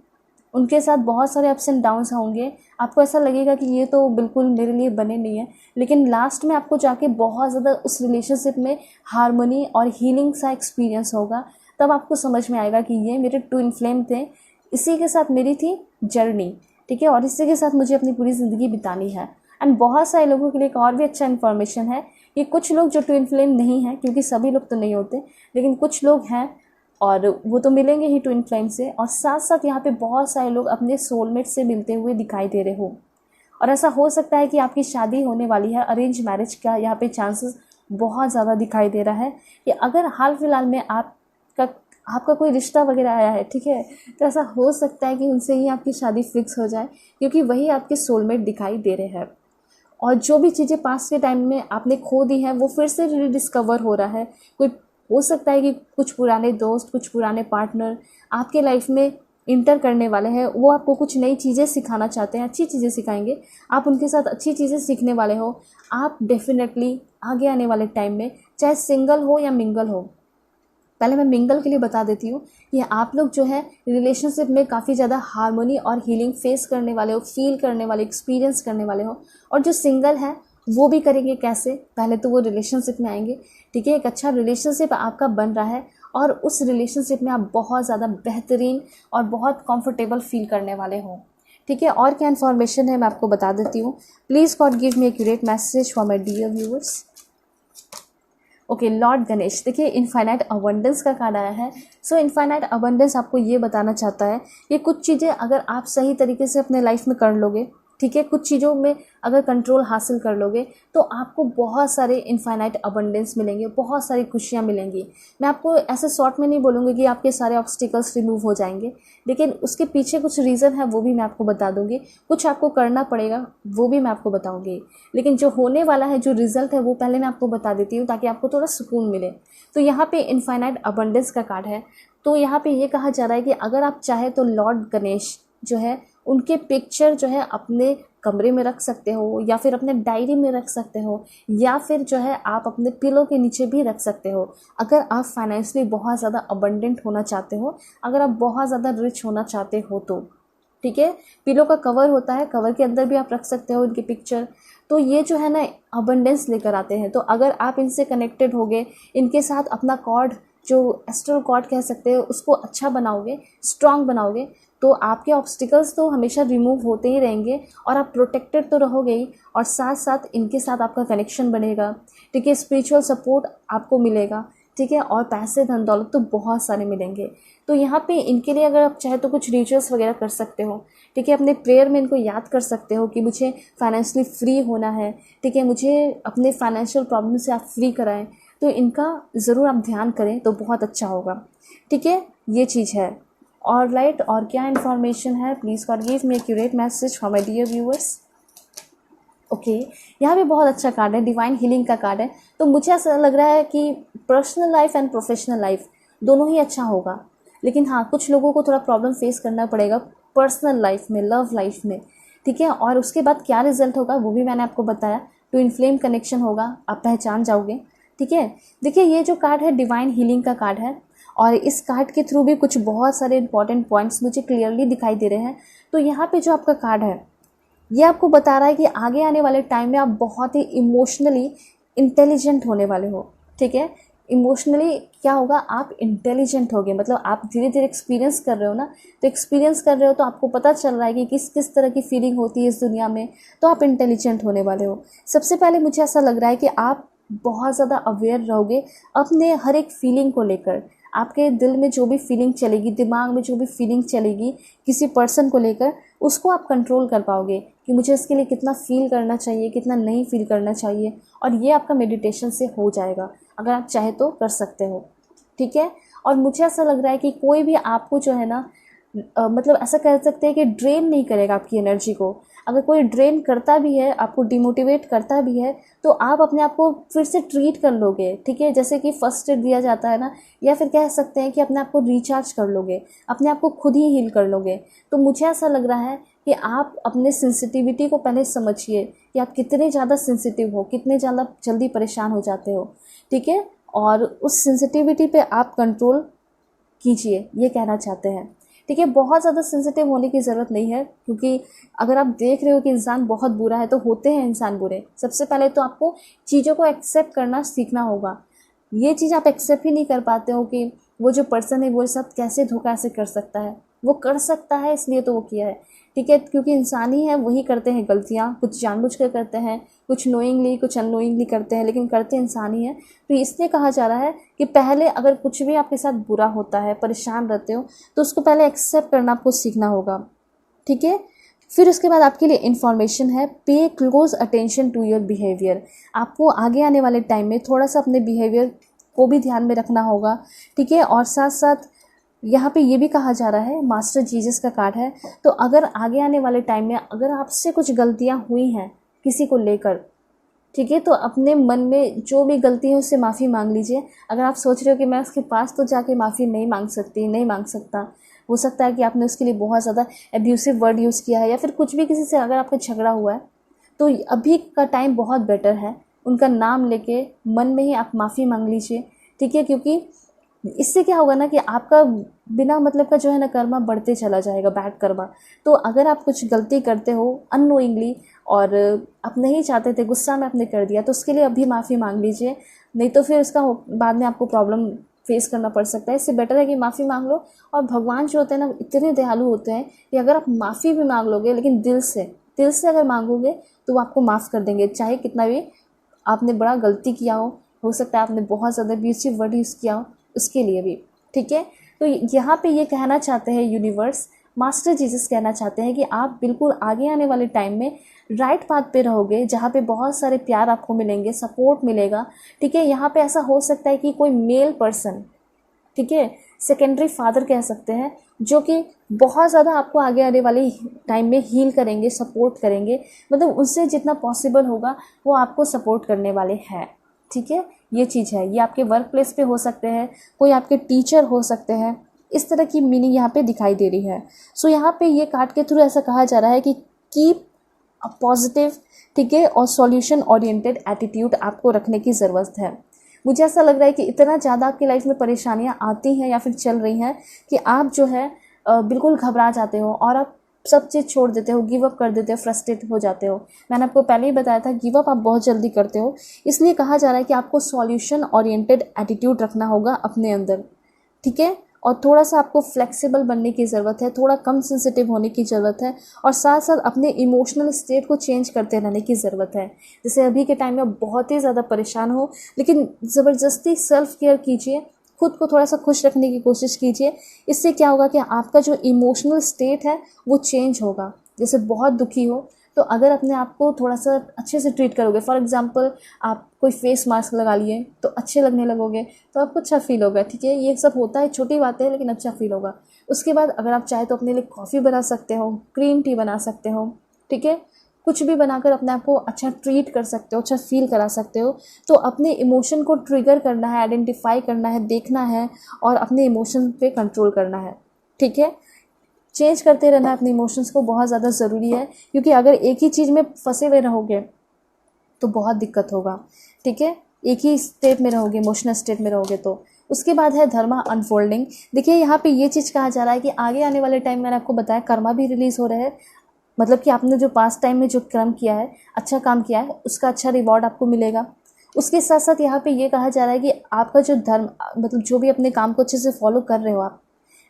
उनके साथ बहुत सारे अप्स एंड डाउन्स होंगे। आपको ऐसा लगेगा कि ये तो बिल्कुल मेरे लिए बने नहीं है, लेकिन लास्ट में आपको जाके बहुत ज़्यादा उस रिलेशनशिप में हार्मनी और हीलिंग सा एक्सपीरियंस होगा। तब आपको समझ में आएगा कि ये मेरे ट्विन फ्लेम थे, इसी के साथ मेरी थी जर्नी, ठीक है, और इसी के साथ मुझे अपनी पूरी ज़िंदगी बितानी है। एंड बहुत सारे लोगों के लिए एक और भी अच्छा इन्फॉर्मेशन है कि कुछ लोग जो ट्विन फ्लेम नहीं हैं, क्योंकि सभी लोग तो नहीं होते, लेकिन कुछ लोग हैं और वो तो मिलेंगे ही ट्विन फ्लेम से। और साथ साथ यहाँ पे बहुत सारे लोग अपने सोलमेट से मिलते हुए दिखाई दे रहे हो। और ऐसा हो सकता है कि आपकी शादी होने वाली है, अरेंज मैरिज का यहाँ पे चांसेस बहुत ज़्यादा दिखाई दे रहा है कि अगर हाल फिलहाल में आपका कोई रिश्ता वगैरह आया है, ठीक है, तो ऐसा हो सकता है कि उनसे ही आपकी शादी फिक्स हो जाए, क्योंकि वही आपके सोलमेट दिखाई दे रहे हैं। और जो भी चीज़ें पास्ट के टाइम में आपने खो दी हैं वो फिर से रिडिस्कवर हो रहा है। कोई हो सकता है कि कुछ पुराने दोस्त, कुछ पुराने पार्टनर आपके लाइफ में इंटर करने वाले हैं। वो आपको कुछ नई चीज़ें सिखाना चाहते हैं, अच्छी चीज़ें सिखाएंगे, आप उनके साथ अच्छी चीज़ें सीखने वाले हो। आप डेफिनेटली आगे आने वाले टाइम में, चाहे सिंगल हो या मिंगल हो, पहले मैं मिंगल के लिए बता देती हूँ कि आप लोग जो है रिलेशनशिप में काफ़ी ज़्यादा हार्मनी और हीलिंग फेस करने वाले हो, फील करने वाले, एक्सपीरियंस करने वाले हो। और जो सिंगल है वो भी करेंगे कैसे, पहले तो वो रिलेशनशिप में आएंगे, ठीक है, एक अच्छा रिलेशनशिप आपका बन रहा है और उस रिलेशनशिप में आप बहुत ज़्यादा बेहतरीन और बहुत कंफर्टेबल फील करने वाले हो, ठीक है। और क्या इन्फॉर्मेशन है मैं आपको बता देती हूँ। Please God give me accurate message for my dear viewers. Okay, Lord Ganesh, देखिए इनफाइनाइट अबंडेंस का कार्ड आया है। सो इनफाइनाइट अबंडेंस आपको ये बताना चाहता है कि कुछ चीज़ें अगर आप सही तरीके से अपने लाइफ में कर लोगे, ठीक है, कुछ चीज़ों में अगर कंट्रोल हासिल कर लोगे तो आपको बहुत सारे इनफाइनाइट अबंडेंस मिलेंगे, बहुत सारी खुशियाँ मिलेंगी। मैं आपको ऐसे शॉर्ट में नहीं बोलूँगी कि आपके सारे ऑब्स्टिकल्स रिमूव हो जाएंगे, लेकिन उसके पीछे कुछ रीज़न है वो भी मैं आपको बता दूँगी, कुछ आपको करना पड़ेगा वो भी मैं आपको बताऊँगी। लेकिन जो होने वाला है, जो रिज़ल्ट है, वो पहले मैं आपको बता देती हूँ ताकि आपको थोड़ा सुकून मिले। तो यहाँ पे इनफाइनाइट अबंडेंस का कार्ड है। तो यहाँ पे ये कहा जा रहा है कि अगर आप चाहें तो लॉर्ड गणेश जो है उनके पिक्चर जो है अपने कमरे में रख सकते हो, या फिर अपने डायरी में रख सकते हो, या फिर जो है आप अपने पिलो के नीचे भी रख सकते हो। अगर आप फाइनेंशियली बहुत ज़्यादा अबंडेंट होना चाहते हो, अगर आप बहुत ज़्यादा रिच होना चाहते हो तो ठीक है। पिलो का कवर होता है, कवर के अंदर भी आप रख सकते हो इनके पिक्चर। तो ये जो है ना अबंडेंस लेकर आते हैं। तो अगर आप इनसे कनेक्टेड होगे, इनके साथ अपना कॉर्ड जो एस्ट्रल कॉर्ड कह सकते हैं उसको अच्छा बनाओगे, स्ट्रांग बनाओगे, तो आपके ऑब्स्टिकल्स तो हमेशा रिमूव होते ही रहेंगे और आप प्रोटेक्टेड तो रहोगे ही, और साथ साथ इनके साथ आपका कनेक्शन बनेगा। ठीक है, स्पिरिचुअल सपोर्ट आपको मिलेगा। ठीक है, और पैसे धन दौलत तो बहुत सारे मिलेंगे। तो यहाँ पे इनके लिए अगर आप चाहे तो कुछ रिचुअल्स वगैरह कर सकते हो। ठीक है, अपने प्रेयर में इनको याद कर सकते हो कि मुझे फाइनेंशियली फ्री होना है। ठीक है, मुझे अपने फाइनेंशियल प्रॉब्लम से आप फ्री कराएं। तो इनका ज़रूर आप ध्यान करें तो बहुत अच्छा होगा। ठीक है, ये चीज़ है। और राइट, और क्या इन्फॉर्मेशन है, please God give me accurate message for my dear viewers. Okay, यहाँ पे बहुत अच्छा कार्ड है, डिवाइन हीलिंग का कार्ड है। तो मुझे ऐसा लग रहा है कि personal life and professional life दोनों ही अच्छा होगा, लेकिन हाँ कुछ लोगों को थोड़ा प्रॉब्लम फेस करना पड़ेगा पर्सनल लाइफ में, लव लाइफ में। ठीक है, और उसके बाद क्या रिजल्ट होगा वो भी मैंने आपको बताया। टू इनफ्लेम कनेक्शन होगा, आप पहचान जाओगे। ठीक है, देखिए ये जो कार्ड है डिवाइन हीलिंग का कार्ड है, और इस कार्ड के थ्रू भी कुछ बहुत सारे इंपॉर्टेंट पॉइंट्स मुझे क्लियरली दिखाई दे रहे हैं। तो यहाँ पे जो आपका कार्ड है ये आपको बता रहा है कि आगे आने वाले टाइम में आप बहुत ही इमोशनली इंटेलिजेंट होने वाले हो। ठीक है, इमोशनली क्या होगा, आप इंटेलिजेंट होगे, मतलब आप धीरे धीरे एक्सपीरियंस कर रहे हो ना, तो एक्सपीरियंस कर रहे हो तो आपको पता चल रहा है कि किस किस तरह की फीलिंग होती है इस दुनिया में, तो आप इंटेलिजेंट होने वाले हो। सबसे पहले मुझे ऐसा लग रहा है कि आप बहुत ज़्यादा अवेयर रहोगे अपने हर एक फीलिंग को लेकर। आपके दिल में जो भी फीलिंग चलेगी, दिमाग में जो भी फीलिंग चलेगी किसी पर्सन को लेकर, उसको आप कंट्रोल कर पाओगे कि मुझे इसके लिए कितना फील करना चाहिए, कितना नहीं फील करना चाहिए, और ये आपका मेडिटेशन से हो जाएगा। अगर आप चाहे तो कर सकते हो। ठीक है, और मुझे ऐसा लग रहा है कि कोई भी आपको जो है ना मतलब ऐसा कह सकते हैं कि ड्रेन नहीं करेगा आपकी एनर्जी को। अगर कोई ड्रेन करता भी है, आपको डिमोटिवेट करता भी है, तो आप अपने आप को फिर से ट्रीट कर लोगे। ठीक है, जैसे कि फर्स्ट एड दिया जाता है ना, या फिर कह सकते हैं कि अपने आप को रिचार्ज कर लोगे, अपने आप को खुद ही हील कर लोगे। तो मुझे ऐसा लग रहा है कि आप अपने सेंसिटिविटी को पहले समझिए कि आप कितने ज़्यादा सेंसिटिव हो, कितने ज़्यादा जल्दी परेशान हो जाते हो। ठीक है, और उस सेंसिटिविटी पे आप कंट्रोल कीजिए, ये कहना चाहते हैं। ठीक है, बहुत ज़्यादा सेंसिटिव होने की ज़रूरत नहीं है, क्योंकि अगर आप देख रहे हो कि इंसान बहुत बुरा है तो होते हैं इंसान बुरे। सबसे पहले तो आपको चीज़ों को एक्सेप्ट करना सीखना होगा। ये चीज़ आप एक्सेप्ट ही नहीं कर पाते हो कि वो जो पर्सन है वो सब कैसे धोखा ऐसे कर सकता है। वो कर सकता है इसलिए तो वो किया है। ठीक है, क्योंकि इंसान ही है, वही करते हैं गलतियाँ, कुछ जानबूझकर करते हैं, कुछ नोइंगली, कुछ अननोइंगली करते हैं, लेकिन करते इंसान ही है। तो इसलिए कहा जा रहा है कि पहले अगर कुछ भी आपके साथ बुरा होता है, परेशान रहते हो, तो उसको पहले एक्सेप्ट करना आपको सीखना होगा। ठीक है, फिर उसके बाद आपके लिए इन्फॉर्मेशन है, pay close attention to your behaviour. आपको आगे आने वाले टाइम में थोड़ा सा अपने बिहेवियर को भी ध्यान में रखना होगा। ठीक है, और साथ साथ यहाँ पे ये भी कहा जा रहा है, मास्टर जीसस का कार्ड है, तो अगर आगे आने वाले टाइम में अगर आपसे कुछ गलतियाँ हुई हैं किसी को लेकर, ठीक है, तो अपने मन में जो भी गलती है उससे माफ़ी मांग लीजिए। अगर आप सोच रहे हो कि मैं उसके पास तो जाके माफ़ी नहीं मांग सकती, नहीं मांग सकता, हो सकता है कि आपने उसके लिए बहुत ज़्यादा एब्यूसिव वर्ड यूज़ किया है, या फिर कुछ भी किसी से अगर आपका झगड़ा हुआ है, तो अभी का टाइम बहुत बेटर है, उनका नाम लेके मन में ही आप माफ़ी मांग लीजिए। ठीक है, क्योंकि इससे क्या होगा ना कि आपका बिना मतलब का जो है ना कर्मा बढ़ते चला जाएगा, बैड कर्मा। तो अगर आप कुछ गलती करते हो अननोइंगली और आप नहीं चाहते थे, गुस्सा में आपने कर दिया, तो उसके लिए अभी माफ़ी मांग लीजिए, नहीं तो फिर उसका बाद में आपको प्रॉब्लम फेस करना पड़ सकता है। इससे बेटर है कि माफ़ी मांग लो। और भगवान जो होते हैं ना इतने दयालु होते हैं कि अगर आप माफ़ी भी मांग लोगे, लेकिन दिल से अगर मांगोगे तो वो आपको माफ़ कर देंगे, चाहे कितना भी आपने बड़ा गलती किया हो सकता है आपने बहुत ज़्यादा अब्यूसिव वर्ड यूज़ किया हो, उसके लिए भी। ठीक है, तो यहाँ पे ये कहना चाहते हैं यूनिवर्स, मास्टर जीसस कहना चाहते हैं कि आप बिल्कुल आगे आने वाले टाइम में राइट पाथ पे रहोगे, जहाँ पे बहुत सारे प्यार आपको मिलेंगे, सपोर्ट मिलेगा। ठीक है, यहाँ पे ऐसा हो सकता है कि कोई मेल पर्सन, ठीक है, सेकेंडरी फादर कह सकते हैं, जो कि बहुत ज़्यादा आपको आगे आने वाले टाइम में हील करेंगे, सपोर्ट करेंगे, मतलब उनसे जितना पॉसिबल होगा वो आपको सपोर्ट करने वाले हैं। ठीक है, ये चीज़ है। ये आपके वर्क प्लेस पे हो सकते हैं, कोई आपके टीचर हो सकते हैं, इस तरह की मीनिंग यहाँ पे दिखाई दे रही है। सो यहाँ पे ये कार्ड के थ्रू ऐसा कहा जा रहा है कि कीप अ पॉजिटिव, ठीक है, और सॉल्यूशन ओरिएंटेड एटीट्यूड आपको रखने की ज़रूरत है। मुझे ऐसा लग रहा है कि इतना ज़्यादा आपकी लाइफ में परेशानियाँ आती हैं या फिर चल रही हैं कि आप जो है बिल्कुल घबरा जाते हो और आप सब चीज़ छोड़ देते हो, गिव अप कर देते हो, फ्रस्ट्रेट हो जाते हो। मैंने आपको पहले ही बताया था गिव अप आप बहुत जल्दी करते हो, इसलिए कहा जा रहा है कि आपको सॉल्यूशन ओरिएंटेड एटीट्यूड रखना होगा अपने अंदर, ठीक है। और थोड़ा सा आपको फ्लेक्सिबल बनने की ज़रूरत है, थोड़ा कम सेंसिटिव होने की ज़रूरत है, और साथ साथ अपने इमोशनल स्टेट को चेंज करते रहने की ज़रूरत है। जैसे अभी के टाइम में बहुत ही ज़्यादा परेशान हो, लेकिन ज़बरदस्ती सेल्फ केयर कीजिए, खुद को थोड़ा सा खुश रखने की कोशिश कीजिए। इससे क्या होगा कि आपका जो इमोशनल स्टेट है वो चेंज होगा। जैसे बहुत दुखी हो तो अगर अपने आप को थोड़ा सा अच्छे से ट्रीट करोगे, फॉर एग्जांपल आप कोई फेस मास्क लगा लिए तो अच्छे लगने लगोगे, तो आपको अच्छा फील होगा, ठीक है। ये सब होता है, छोटी बातें हैं लेकिन अच्छा फील होगा। उसके बाद अगर आप चाहे तो अपने लिए कॉफ़ी बना सकते हो, ग्रीन टी बना सकते हो, ठीक है। कुछ भी बनाकर अपने आप को अच्छा ट्रीट कर सकते हो, अच्छा फील करा सकते हो। तो अपने इमोशन को ट्रिगर करना है, आइडेंटिफाई करना है, देखना है और अपने इमोशन पे कंट्रोल करना है, ठीक है। चेंज करते रहना अपने इमोशंस को बहुत ज़्यादा ज़रूरी है, क्योंकि अगर एक ही चीज़ में फंसे हुए रहोगे तो बहुत दिक्कत होगा, ठीक है। एक ही स्टेट में रहोगे, इमोशनल स्टेट में रहोगे तो। उसके बाद है धर्मा अनफोल्डिंग। देखिए यहाँ पे ये चीज़ कहा जा रहा है कि आगे आने वाले टाइम मैंने आपको बताया कर्मा भी रिलीज़ हो रहा है, मतलब कि आपने जो पास्ट टाइम में जो कर्म किया है, अच्छा काम किया है, उसका अच्छा रिवॉर्ड आपको मिलेगा। उसके साथ साथ यहाँ पे ये कहा जा रहा है कि आपका जो धर्म, मतलब जो भी अपने काम को अच्छे से फॉलो कर रहे हो आप,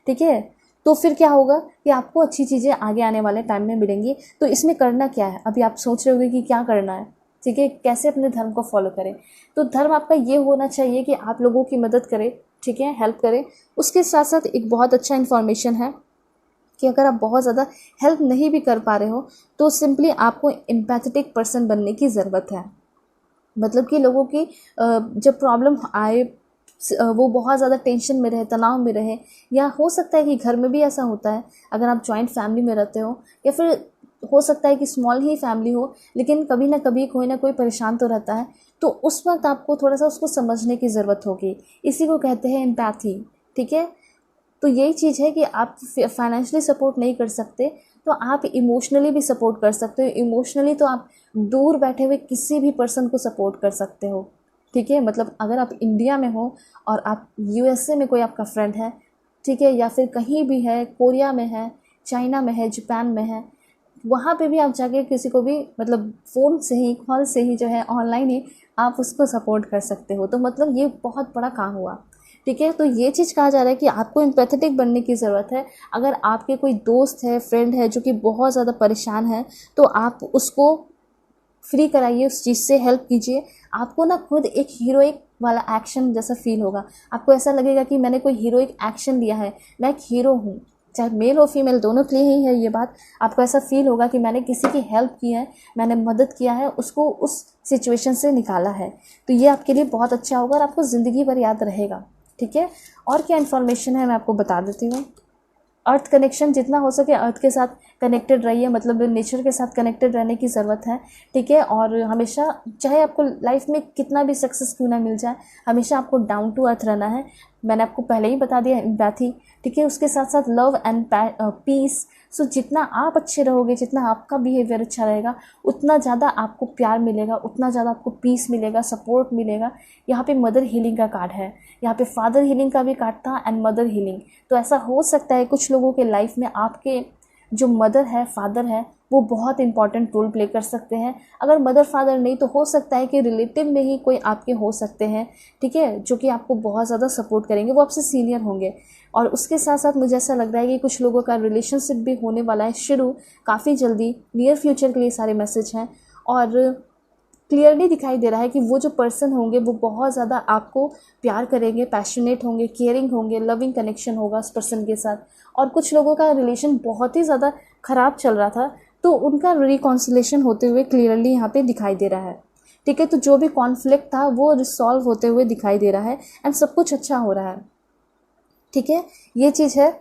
ठीक है, तो फिर क्या होगा कि आपको अच्छी चीज़ें आगे आने वाले टाइम में मिलेंगी। तो इसमें करना क्या है, अभी आप सोच रहे होगे कि क्या करना है, ठीक है, कैसे अपने धर्म को फॉलो करें। तो धर्म आपका ये होना चाहिए कि आप लोगों की मदद करें, ठीक है, हेल्प करें। उसके साथ साथ एक बहुत अच्छा इन्फॉर्मेशन है कि अगर आप बहुत ज़्यादा हेल्प नहीं भी कर पा रहे हो तो सिंपली आपको एम्पैथेटिक पर्सन बनने की ज़रूरत है। मतलब कि लोगों की जब प्रॉब्लम आए, वो बहुत ज़्यादा टेंशन में रहे, तनाव में रहे, या हो सकता है कि घर में भी ऐसा होता है अगर आप जॉइंट फैमिली में रहते हो, या फिर हो सकता है कि स्मॉल ही फैमिली हो लेकिन कभी ना कभी कोई ना कोई परेशान तो रहता है। तो उस वक्त आपको थोड़ा सा उसको समझने की ज़रूरत होगी, इसी को कहते हैं एम्पैथी, ठीक है। तो यही चीज़ है कि आप फाइनेंशियली सपोर्ट नहीं कर सकते तो आप इमोशनली भी सपोर्ट कर सकते हो। इमोशनली तो आप दूर बैठे हुए किसी भी पर्सन को सपोर्ट कर सकते हो, ठीक है। मतलब अगर आप इंडिया में हो और आप यूएसए में कोई आपका फ्रेंड है, ठीक है, या फिर कहीं भी है, कोरिया में है, चाइना में है, जापान में है, वहाँ पे भी आप जाके किसी को भी मतलब फ़ोन से ही, कॉल से ही जो है, ऑनलाइन ही आप उसको सपोर्ट कर सकते हो। तो मतलब ये बहुत बड़ा काम हुआ, ठीक है। तो ये चीज़ कहा जा रहा है कि आपको एम्पैथेटिक बनने की ज़रूरत है। अगर आपके कोई दोस्त है, फ्रेंड है जो कि बहुत ज़्यादा परेशान है, तो आप उसको फ्री कराइए, उस चीज़ से हेल्प कीजिए। आपको ना खुद एक हीरोइक वाला एक्शन जैसा फील होगा। आपको ऐसा लगेगा कि मैंने कोई हीरोइक एक्शन लिया है, मैं एक हीरो हूँ। चाहे मेल हो फीमेल, दोनों के लिए ही है ये बात। आपको ऐसा फील होगा कि मैंने किसी की हेल्प की है, मैंने मदद किया है, उसको उस सिचुएशन से निकाला है। तो ये आपके लिए बहुत अच्छा होगा और आपको ज़िंदगी भर याद रहेगा, ठीक है। और क्या इन्फॉर्मेशन है मैं आपको बता देती हूँ। अर्थ कनेक्शन, जितना हो सके अर्थ के साथ कनेक्टेड रहिए, मतलब नेचर के साथ कनेक्टेड रहने की ज़रूरत है, ठीक है। और हमेशा, चाहे आपको लाइफ में कितना भी सक्सेस क्यों ना मिल जाए, हमेशा आपको डाउन टू अर्थ रहना है। मैंने आपको पहले ही बता दिया एम्पैथी, ठीक है। उसके साथ साथ लव एंड पीस। सो जितना आप अच्छे रहोगे, जितना आपका बिहेवियर अच्छा रहेगा, उतना ज़्यादा आपको प्यार मिलेगा, उतना ज़्यादा आपको पीस मिलेगा, सपोर्ट मिलेगा। यहाँ पे मदर हीलिंग का कार्ड है, यहाँ पे फादर हीलिंग का भी कार्ड था एंड मदर हीलिंग। तो ऐसा हो सकता है कुछ लोगों के लाइफ में आपके जो मदर है, फादर है, वो बहुत इंपॉर्टेंट रोल प्ले कर सकते हैं। अगर मदर फादर नहीं तो हो सकता है कि रिलेटिव में ही कोई आपके हो सकते हैं, ठीक है, जो कि आपको बहुत ज़्यादा सपोर्ट करेंगे, वो आपसे सीनियर होंगे। और उसके साथ साथ मुझे ऐसा लग रहा है कि कुछ लोगों का रिलेशनशिप भी होने वाला है शुरू काफ़ी जल्दी, नियर फ्यूचर के लिए सारे मैसेज हैं। और क्लियरली दिखाई दे रहा है कि वो जो पर्सन होंगे वो बहुत ज़्यादा आपको प्यार करेंगे, पैशनेट होंगे, केयरिंग होंगे, लविंग कनेक्शन होगा उस पर्सन के साथ। और कुछ लोगों का रिलेशन बहुत ही ज़्यादा ख़राब चल रहा था तो उनका रिकॉन्सिलेशन होते हुए क्लियरली यहाँ पे दिखाई दे रहा है, ठीक है। तो जो भी कॉन्फ्लिक्ट था वो रिसॉल्व होते हुए दिखाई दे रहा है एंड सब कुछ अच्छा हो रहा है, ठीक है। ये चीज़ है।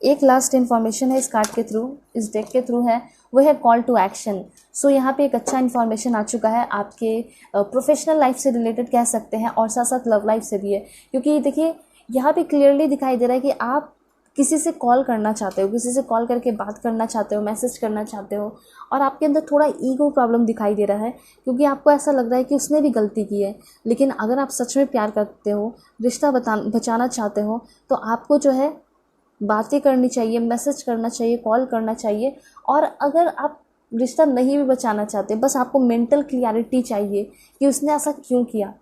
एक लास्ट इन्फॉर्मेशन है इस कार्ड के थ्रू, इस डेक के थ्रू है, वो है कॉल टू एक्शन। सो यहाँ पे एक अच्छा इन्फॉर्मेशन आ चुका है आपके प्रोफेशनल लाइफ से रिलेटेड कह सकते हैं और साथ साथ लव लाइफ से भी है। क्योंकि देखिए यहाँ पे क्लियरली दिखाई दे रहा है कि आप किसी से कॉल करना चाहते हो, किसी से कॉल करके बात करना चाहते हो, मैसेज करना चाहते हो, और आपके अंदर थोड़ा ईगो प्रॉब्लम दिखाई दे रहा है क्योंकि आपको ऐसा लग रहा है कि उसने भी गलती की है। लेकिन अगर आप सच में प्यार करते हो, रिश्ता बचाना चाहते हो, तो आपको जो है बातें करनी चाहिए, मैसेज करना चाहिए, कॉल करना चाहिए। और अगर आप रिश्ता नहीं भी बचाना चाहते, बस आपको मेंटल क्लियरिटी चाहिए कि उसने ऐसा क्यों किया,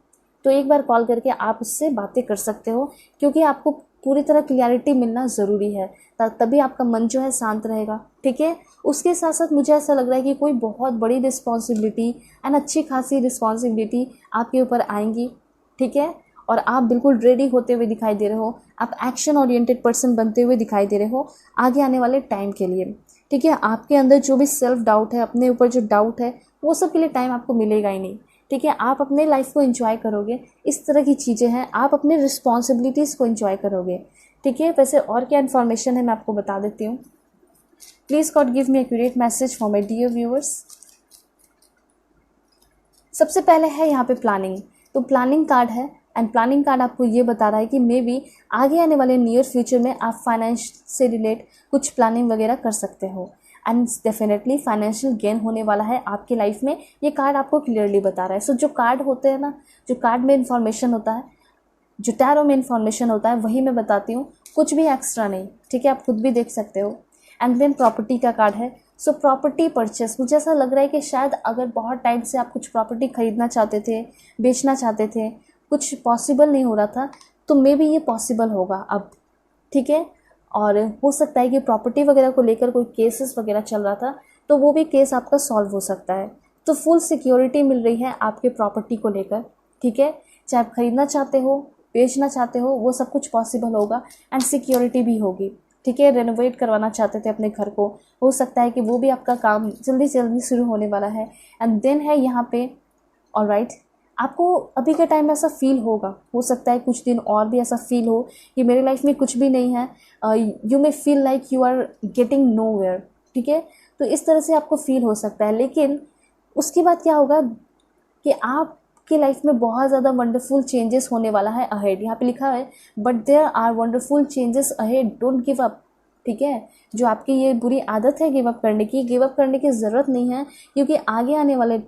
तो एक बार कॉल करके आप उससे बातें कर सकते हो, क्योंकि आपको पूरी तरह क्लियरिटी मिलना ज़रूरी है, तभी आपका मन जो है शांत रहेगा। ठीक है। उसके साथ साथ मुझे ऐसा लग रहा है कि कोई बहुत बड़ी रिस्पॉन्सिबिलिटी एंड अच्छी खासी रिस्पॉन्सिबिलिटी आपके ऊपर आएंगी। ठीक है। और आप बिल्कुल रेडी होते हुए दिखाई दे रहे हो, आप एक्शन ओरिएंटेड पर्सन बनते हुए दिखाई दे रहे हो आगे आने वाले टाइम के लिए। ठीक है। आपके अंदर जो भी सेल्फ डाउट है, अपने ऊपर जो डाउट है, वो सब के लिए टाइम आपको मिलेगा ही नहीं। ठीक है। आप अपने लाइफ को एंजॉय करोगे, इस तरह की चीज़ें हैं, आप अपने रिस्पॉन्सिबिलिटीज़ को एंजॉय करोगे। ठीक है। वैसे और क्या इन्फॉर्मेशन है मैं आपको बता देती हूँ। Please God give me accurate message for my dear viewers. सबसे पहले है यहाँ पे प्लानिंग। तो प्लानिंग कार्ड है, एंड प्लानिंग कार्ड आपको ये बता रहा है कि मे बी आगे आने वाले नियर फ्यूचर में आप फाइनेंस से रिलेट कुछ प्लानिंग वगैरह कर सकते हो, एंड डेफिनेटली फाइनेंशियल गेन होने वाला है आपकी लाइफ में। ये कार्ड आपको क्लियरली बता रहा है। सो जो कार्ड होते हैं ना, जो कार्ड में इन्फॉर्मेशन होता है, जो टैरो में इन्फॉर्मेशन होता है, वही मैं बताती हूँ, कुछ भी एक्स्ट्रा नहीं। ठीक है। आप खुद भी देख सकते हो। एंड देन प्रॉपर्टी का कार्ड है। सो प्रॉपर्टी परचेस, मुझे ऐसा लग रहा है कि शायद अगर बहुत टाइम से आप कुछ प्रॉपर्टी खरीदना चाहते थे, बेचना चाहते थे, कुछ पॉसिबल नहीं हो रहा था, तो मे बी ये पॉसिबल होगा अब। ठीक है। और हो सकता है कि प्रॉपर्टी वगैरह को लेकर कोई केसेस वगैरह चल रहा था, तो वो भी केस आपका सॉल्व हो सकता है। तो फुल सिक्योरिटी मिल रही है आपके प्रॉपर्टी को लेकर। ठीक है। चाहे आप खरीदना चाहते हो, बेचना चाहते हो, वो सब कुछ पॉसिबल होगा, एंड सिक्योरिटी भी होगी। ठीक है। रेनोवेट करवाना चाहते थे अपने घर को, हो सकता है कि वो भी आपका काम जल्दी से जल्दी शुरू होने वाला है। एंड देन है यहाँ पे ऑलराइट, आपको अभी के टाइम में ऐसा फील होगा, हो सकता है कुछ दिन और भी ऐसा फील हो कि मेरी लाइफ में कुछ भी नहीं है। You may feel like you are getting nowhere. ठीक है। तो इस तरह से आपको फील हो सकता है, लेकिन उसके बाद क्या होगा कि आपकी लाइफ में बहुत ज़्यादा वंडरफुल चेंजेस होने वाला है अहेड। यहाँ पे लिखा है but there are wonderful changes ahead, don't give up. ठीक है। जो आपकी ये बुरी आदत है गिव अप करने की, गिव अप करने की ज़रूरत नहीं है, क्योंकि आगे आने वाले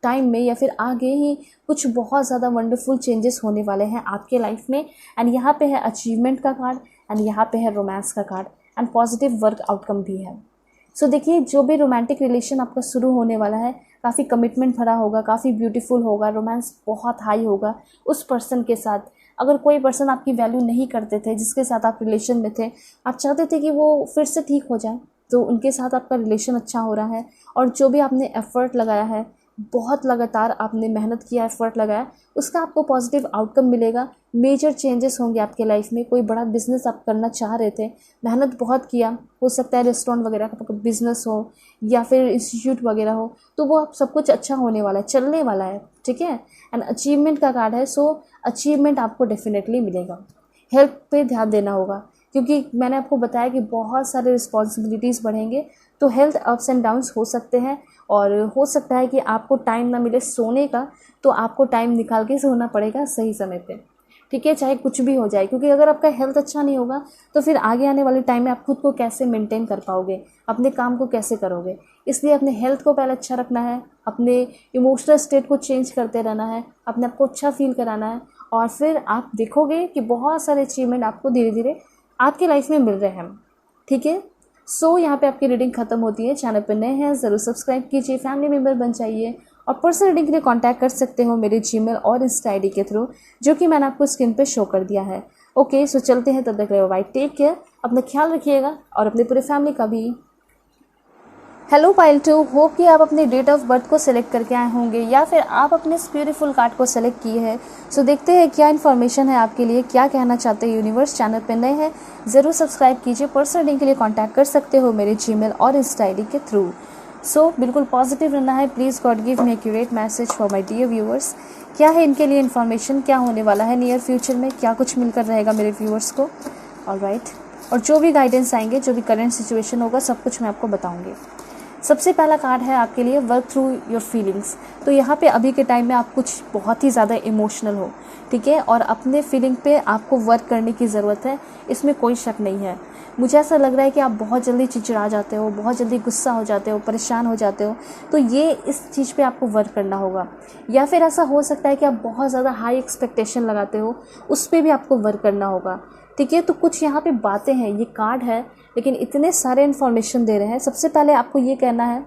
टाइम में या फिर आगे ही कुछ बहुत ज़्यादा वंडरफुल चेंजेस होने वाले हैं आपके लाइफ में। एंड यहाँ पे है अचीवमेंट का कार्ड, एंड यहाँ पे है रोमांस का card, and positive work outcome भी है। सो देखिए, जो भी रोमांटिक रिलेशन आपका शुरू होने वाला है, काफ़ी कमिटमेंट भरा होगा, काफ़ी ब्यूटीफुल होगा, रोमांस बहुत हाई होगा उस पर्सन के साथ। अगर कोई पर्सन आपकी वैल्यू नहीं करते थे, जिसके साथ आप रिलेशन में थे, आप चाहते थे कि वो फिर से ठीक हो जाए, तो उनके साथ आपका रिलेशन अच्छा हो रहा है। और जो भी आपने एफ़र्ट लगाया है, बहुत लगातार आपने मेहनत किया, एफर्ट लगाया, उसका आपको पॉजिटिव आउटकम मिलेगा। मेजर चेंजेस होंगे आपके लाइफ में। कोई बड़ा बिजनेस आप करना चाह रहे थे, मेहनत बहुत किया, हो सकता है रेस्टोरेंट वगैरह का बिजनेस हो या फिर इंस्टीट्यूट वगैरह हो, तो वो आप सब कुछ अच्छा होने वाला है, चलने वाला है। ठीक है। एंड अचीवमेंट का कार्ड है। सो अचीवमेंट आपको डेफिनेटली मिलेगा। हेल्थ पे ध्यान देना होगा, क्योंकि मैंने आपको बताया कि बहुत सारे रिस्पॉन्सिबिलिटीज़ बढ़ेंगे, तो हेल्थ अप्स एंड डाउन्स हो सकते हैं। और हो सकता है कि आपको टाइम ना मिले सोने का, तो आपको टाइम निकाल के सोना पड़ेगा सही समय पे। ठीक है। चाहे कुछ भी हो जाए, क्योंकि अगर आपका हेल्थ अच्छा नहीं होगा, तो फिर आगे आने वाले टाइम में आप खुद को कैसे मेंटेन कर पाओगे, अपने काम को कैसे करोगे। इसलिए अपने हेल्थ को पहले अच्छा रखना है, अपने इमोशनल स्टेट को चेंज करते रहना है, अपने आप को अच्छा फील कराना है, और फिर आप देखोगे कि बहुत सारे अचीवमेंट आपको धीरे धीरे आपकी लाइफ में मिल रहे हैं। ठीक है। सो यहाँ पे आपकी रीडिंग खत्म होती है। चैनल पर नए हैं ज़रूर सब्सक्राइब कीजिए, फैमिली मेम्बर बन जाइए, और पर्सनल रीडिंग के लिए कांटेक्ट कर सकते हो मेरे जीमेल और इंस्टा आईडी के थ्रू, जो कि मैंने आपको स्क्रीन पे शो कर दिया है। ओके। सो चलते हैं, तब तक रहे बाय, टेक केयर, अपना ख्याल रखिएगा और अपने पूरे फैमिली का भी। हेलो पाइल 2, होप कि आप अपने डेट ऑफ बर्थ को सिलेक्ट करके आए होंगे, या फिर आप अपने इस ब्यूटीफुल कार्ड को सिलेक्ट किए हैं। सो देखते हैं क्या इन्फॉर्मेशन है आपके लिए, क्या कहना चाहते हैं यूनिवर्स। चैनल पर नए हैं ज़रूर सब्सक्राइब कीजिए, पर्सनल रीडिंग के लिए कांटेक्ट कर सकते हो मेरे जीमेल और इंस्टा आईडी के थ्रू। सो बिल्कुल पॉजिटिव रहना है। Please God give me accurate message for my dear viewers. क्या है इनके लिए इन्फॉर्मेशन, क्या होने वाला है नियर फ्यूचर में, क्या कुछ मिलकर रहेगा मेरे व्यूअर्स को। ऑलराइट। और जो भी गाइडेंस आएंगे, जो भी करंट सिचुएशन होगा, सब कुछ मैं आपको बताऊंगी। सबसे पहला कार्ड है आपके लिए वर्क थ्रू योर फीलिंग्स। तो यहाँ पे अभी के टाइम में आप कुछ बहुत ही ज़्यादा इमोशनल हो, ठीक है, और अपने फीलिंग पे आपको वर्क करने की ज़रूरत है, इसमें कोई शक नहीं है। मुझे ऐसा लग रहा है कि आप बहुत जल्दी चिड़चिड़ा जाते हो, बहुत जल्दी गुस्सा हो जाते हो, परेशान हो जाते हो, तो ये इस चीज़ पे आपको वर्क करना होगा। या फिर ऐसा हो सकता है कि आप बहुत ज़्यादा हाई एक्सपेक्टेशन लगाते हो, उस पर भी आपको वर्क करना होगा, ठीक है। तो कुछ यहाँ पे बातें हैं, ये कार्ड है लेकिन इतने सारे इन्फॉर्मेशन दे रहे हैं। सबसे पहले आपको ये कहना है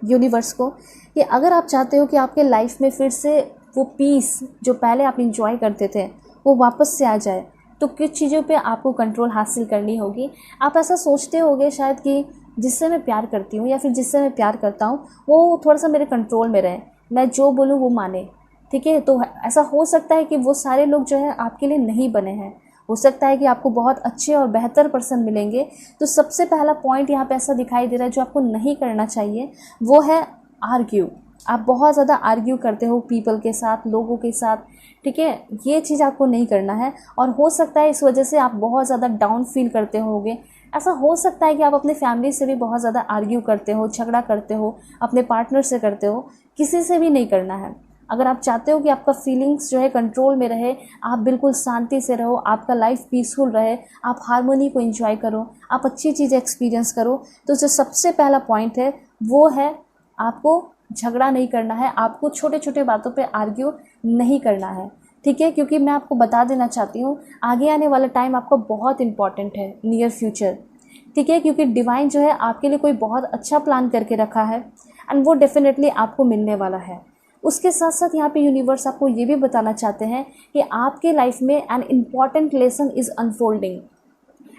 यूनिवर्स को कि अगर आप चाहते हो कि आपके लाइफ में फिर से वो पीस जो पहले आप इंजॉय करते थे वो वापस से आ जाए, तो कुछ चीज़ों पे आपको कंट्रोल हासिल करनी होगी। आप ऐसा सोचते होगे शायद कि जिससे मैं प्यार करती हूँ या फिर जिससे मैं प्यार करता हूँ वो थोड़ा सा मेरे कंट्रोल में रहे, मैं जो बोलूँ वो माने, ठीक है। तो ऐसा हो सकता है कि वो सारे लोग जो है आपके लिए नहीं बने हैं, हो सकता है कि आपको बहुत अच्छे और बेहतर पर्सन मिलेंगे। तो सबसे पहला पॉइंट यहाँ पे ऐसा दिखाई दे रहा है जो आपको नहीं करना चाहिए, वो है आर्ग्यू। आप बहुत ज़्यादा आर्ग्यू करते हो पीपल के साथ, लोगों के साथ, ठीक है, ये चीज़ आपको नहीं करना है। और हो सकता है इस वजह से आप बहुत ज़्यादा डाउन फील करते होगे। ऐसा हो सकता है कि आप अपने फैमिली से भी बहुत ज़्यादा आर्ग्यू करते हो, झगड़ा करते हो, अपने पार्टनर से करते हो, किसी से भी नहीं करना है। अगर आप चाहते हो कि आपका फीलिंग्स जो है कंट्रोल में रहे, आप बिल्कुल शांति से रहो, आपका लाइफ पीसफुल रहे, आप हार्मोनी को एंजॉय करो, आप अच्छी चीज़ें एक्सपीरियंस करो, तो जो सबसे पहला पॉइंट है वो है आपको झगड़ा नहीं करना है, आपको छोटे छोटे बातों पे आर्ग्यू नहीं करना है, ठीक है। क्योंकि मैं आपको बता देना चाहती हूँ आगे आने वाला टाइम आपका बहुत इंपॉर्टेंट है, नियर फ्यूचर, ठीक है, क्योंकि डिवाइन जो है आपके लिए कोई बहुत अच्छा प्लान करके रखा है एंड वो डेफिनेटली आपको मिलने वाला है। उसके साथ साथ यहाँ पे यूनिवर्स आपको ये भी बताना चाहते हैं कि आपके लाइफ में an important lesson is unfolding.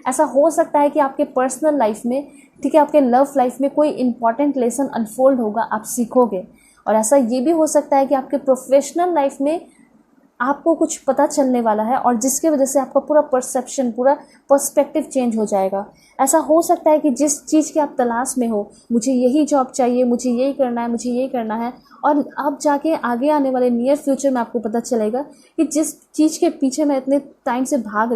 ऐसा हो सकता है कि आपके पर्सनल लाइफ में, ठीक है, आपके लव लाइफ में कोई इंपॉर्टेंट लेसन अनफोल्ड होगा, आप सीखोगे। और ऐसा ये भी हो सकता है कि आपके प्रोफेशनल लाइफ में आपको कुछ पता चलने वाला है और जिसकी वजह से आपका पूरा परसेप्शन, पूरा पर्सपेक्टिव चेंज हो जाएगा। ऐसा हो सकता है कि जिस चीज़ की आप तलाश में हो, मुझे यही जॉब चाहिए, मुझे यही करना है, मुझे यही करना है, और अब जाके आगे आने वाले नियर फ्यूचर में आपको पता चलेगा कि जिस चीज़ के पीछे मैं इतने टाइम से भाग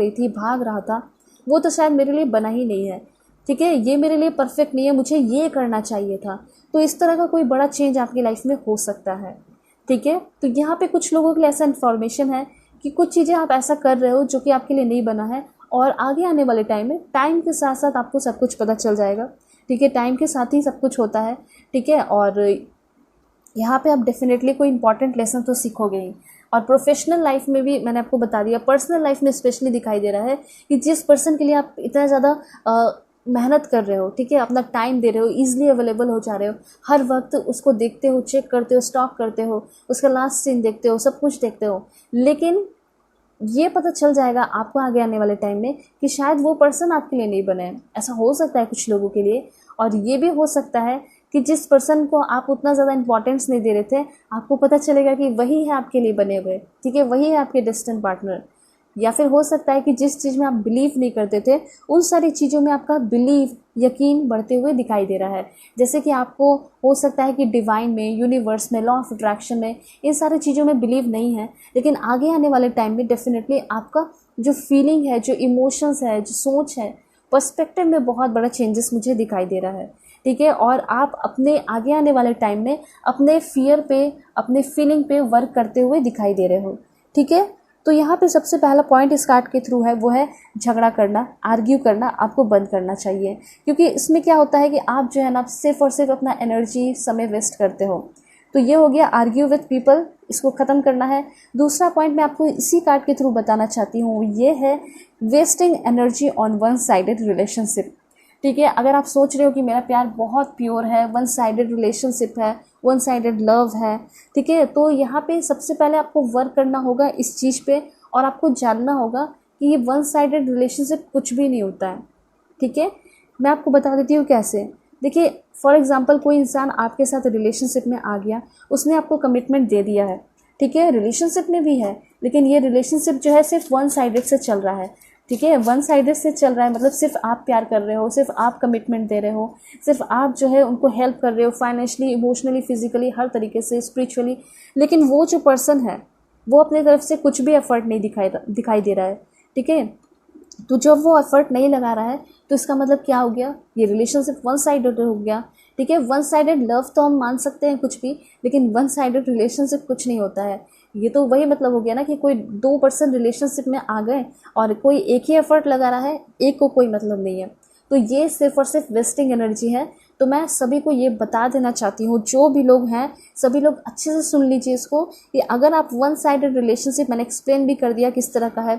रहा था, वो तो शायद मेरे लिए बना ही नहीं है, ठीक है, ये मेरे लिए परफेक्ट नहीं है, मुझे ये करना चाहिए था। तो इस तरह का कोई बड़ा चेंज आपकी लाइफ में हो सकता है, ठीक है। तो यहाँ पे कुछ लोगों के लिए ऐसा इन्फॉर्मेशन है कि कुछ चीज़ें आप ऐसा कर रहे हो जो कि आपके लिए नहीं बना है, और आगे आने वाले टाइम में टाइम के साथ साथ आपको सब कुछ पता चल जाएगा, ठीक है, टाइम के साथ ही सब कुछ होता है, ठीक है। और यहाँ पे आप डेफिनेटली कोई इंपॉर्टेंट लेसन तो सीखोगे ही। और प्रोफेशनल लाइफ में भी मैंने आपको बता दिया, पर्सनल लाइफ में स्पेशली दिखाई दे रहा है कि जिस पर्सन के लिए आप इतना ज़्यादा मेहनत कर रहे हो, ठीक है, अपना टाइम दे रहे हो, ईजिली अवेलेबल हो जा रहे हो, हर वक्त उसको देखते हो, चेक करते हो, स्टॉक करते हो, उसका लास्ट सीन देखते हो, सब कुछ देखते हो, लेकिन ये पता चल जाएगा आपको आगे आने वाले टाइम में कि शायद वो पर्सन आपके लिए नहीं बने। ऐसा हो सकता है कुछ लोगों के लिए। और ये भी हो सकता है कि जिस पर्सन को आप उतना ज़्यादा इंपॉर्टेंस नहीं दे रहे थे, आपको पता चलेगा कि वही है आपके लिए बने हुए, ठीक है, वही है आपके डिस्टेंट पार्टनर। या फिर हो सकता है कि जिस चीज़ में आप बिलीव नहीं करते थे, उन सारी चीज़ों में आपका बिलीव, यकीन बढ़ते हुए दिखाई दे रहा है। जैसे कि आपको हो सकता है कि डिवाइन में, यूनिवर्स में, लॉ ऑफ अट्रैक्शन में, इन सारी चीज़ों में बिलीव नहीं है, लेकिन आगे आने वाले टाइम में डेफिनेटली आपका जो फीलिंग है, जो इमोशंस है, जो सोच है, पर्सपेक्टिव में बहुत बड़ा चेंजेस मुझे दिखाई दे रहा है, ठीक है। और आप अपने आगे आने वाले टाइम में अपने फियर पे, अपने फीलिंग पे वर्क करते हुए दिखाई दे रहे हो, ठीक है। तो यहाँ पे सबसे पहला पॉइंट इस कार्ड के थ्रू है, वो है झगड़ा करना, आर्ग्यू करना आपको बंद करना चाहिए। क्योंकि इसमें क्या होता है कि आप जो है ना सिर्फ और सिर्फ अपना एनर्जी, समय वेस्ट करते हो। तो ये हो गया आर्ग्यू विथ पीपल, इसको ख़त्म करना है। दूसरा पॉइंट मैं आपको इसी कार्ड के थ्रू बताना चाहती हूँ, ये है wasting energy on one sided relationship, ठीक है। अगर आप सोच रहे हो कि मेरा प्यार बहुत प्योर है, वन साइडेड रिलेशनशिप है, वन साइडेड लव है, ठीक है, तो यहाँ पे सबसे पहले आपको वर्क करना होगा इस चीज़ पे, और आपको जानना होगा कि ये वन साइडेड रिलेशनशिप कुछ भी नहीं होता है, ठीक है। मैं आपको बता देती हूँ कैसे। देखिए, फॉर एग्जांपल कोई इंसान आपके साथ रिलेशनशिप में आ गया, उसने आपको कमिटमेंट दे दिया है, ठीक है, रिलेशनशिप में भी है, लेकिन ये रिलेशनशिप जो है सिर्फ वन साइडेड से चल रहा है, ठीक है, वन साइडेड से चल रहा है, मतलब सिर्फ आप प्यार कर रहे हो, सिर्फ आप कमिटमेंट दे रहे हो, सिर्फ आप जो है उनको हेल्प कर रहे हो फाइनेंशियली, इमोशनली, फिजिकली, हर तरीके से, स्पिरिचुअली, लेकिन वो जो पर्सन है वो अपनी तरफ से कुछ भी एफर्ट नहीं दिखाई दे रहा है, ठीक है। तो जब वो एफर्ट नहीं लगा रहा है तो इसका मतलब क्या हो गया, ये रिलेशनशिप वन साइडेड हो गया, ठीक है। वन साइडेड लव तो हम मान सकते हैं कुछ भी, लेकिन वन साइडेड रिलेशनशिप कुछ नहीं होता है। ये तो वही मतलब हो गया ना कि कोई 2 पर्सन रिलेशनशिप में आ गए और कोई एक ही एफर्ट लगा रहा है, एक को कोई मतलब नहीं है, तो ये सिर्फ और सिर्फ वेस्टिंग एनर्जी है। तो मैं सभी को ये बता देना चाहती हूँ, जो भी लोग हैं सभी लोग अच्छे से सुन लीजिए इसको, कि अगर आप वन साइडेड रिलेशनशिप, मैंने एक्सप्लेन भी कर दिया किस तरह का है,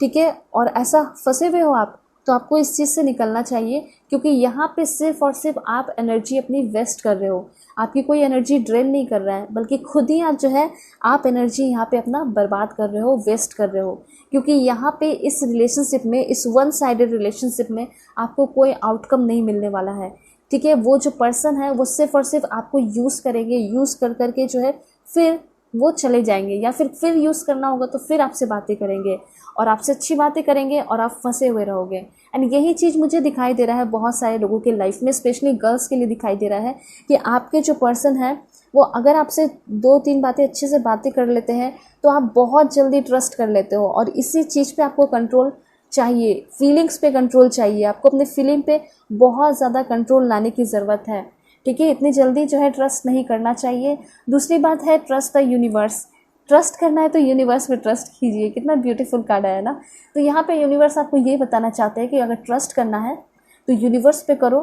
ठीक है, और ऐसा फंसे हुए हो आप, तो आपको इस चीज़ से निकलना चाहिए, क्योंकि यहाँ पे सिर्फ और सिर्फ आप एनर्जी अपनी वेस्ट कर रहे हो। आपकी कोई एनर्जी ड्रेन नहीं कर रहा है, बल्कि खुद ही आप जो है आप एनर्जी यहाँ पे अपना बर्बाद कर रहे हो, वेस्ट कर रहे हो। क्योंकि यहाँ पे इस रिलेशनशिप में, इस वन साइडेड रिलेशनशिप में आपको कोई आउटकम नहीं मिलने वाला है, ठीक है। वो जो पर्सन है वो सिर्फ और सिर्फ आपको यूज़ करेंगे, यूज़ कर करके जो है फिर वो चले जाएंगे, या फिर यूज़ करना होगा तो फिर आपसे बातें करेंगे और आपसे अच्छी बातें करेंगे और आप फंसे हुए रहोगे। एंड यही चीज़ मुझे दिखाई दे रहा है बहुत सारे लोगों के लाइफ में, स्पेशली गर्ल्स के लिए दिखाई दे रहा है कि आपके जो पर्सन है वो अगर आपसे 2-3 बातें अच्छे से बातें कर लेते हैं तो आप बहुत जल्दी ट्रस्ट कर लेते हो, और इसी चीज़ पे आपको कंट्रोल चाहिए, फीलिंग्स पे कंट्रोल चाहिए, आपको अपने फीलिंग पे बहुत ज़्यादा कंट्रोल लाने की ज़रूरत है, ठीक है। इतनी जल्दी जो है ट्रस्ट नहीं करना चाहिए। दूसरी बात है ट्रस्ट द यूनिवर्स। ट्रस्ट करना है तो यूनिवर्स पे ट्रस्ट कीजिए, कितना ब्यूटीफुल कार्ड है ना। तो यहाँ पे यूनिवर्स आपको ये बताना चाहते हैं कि अगर ट्रस्ट करना है तो यूनिवर्स पे करो,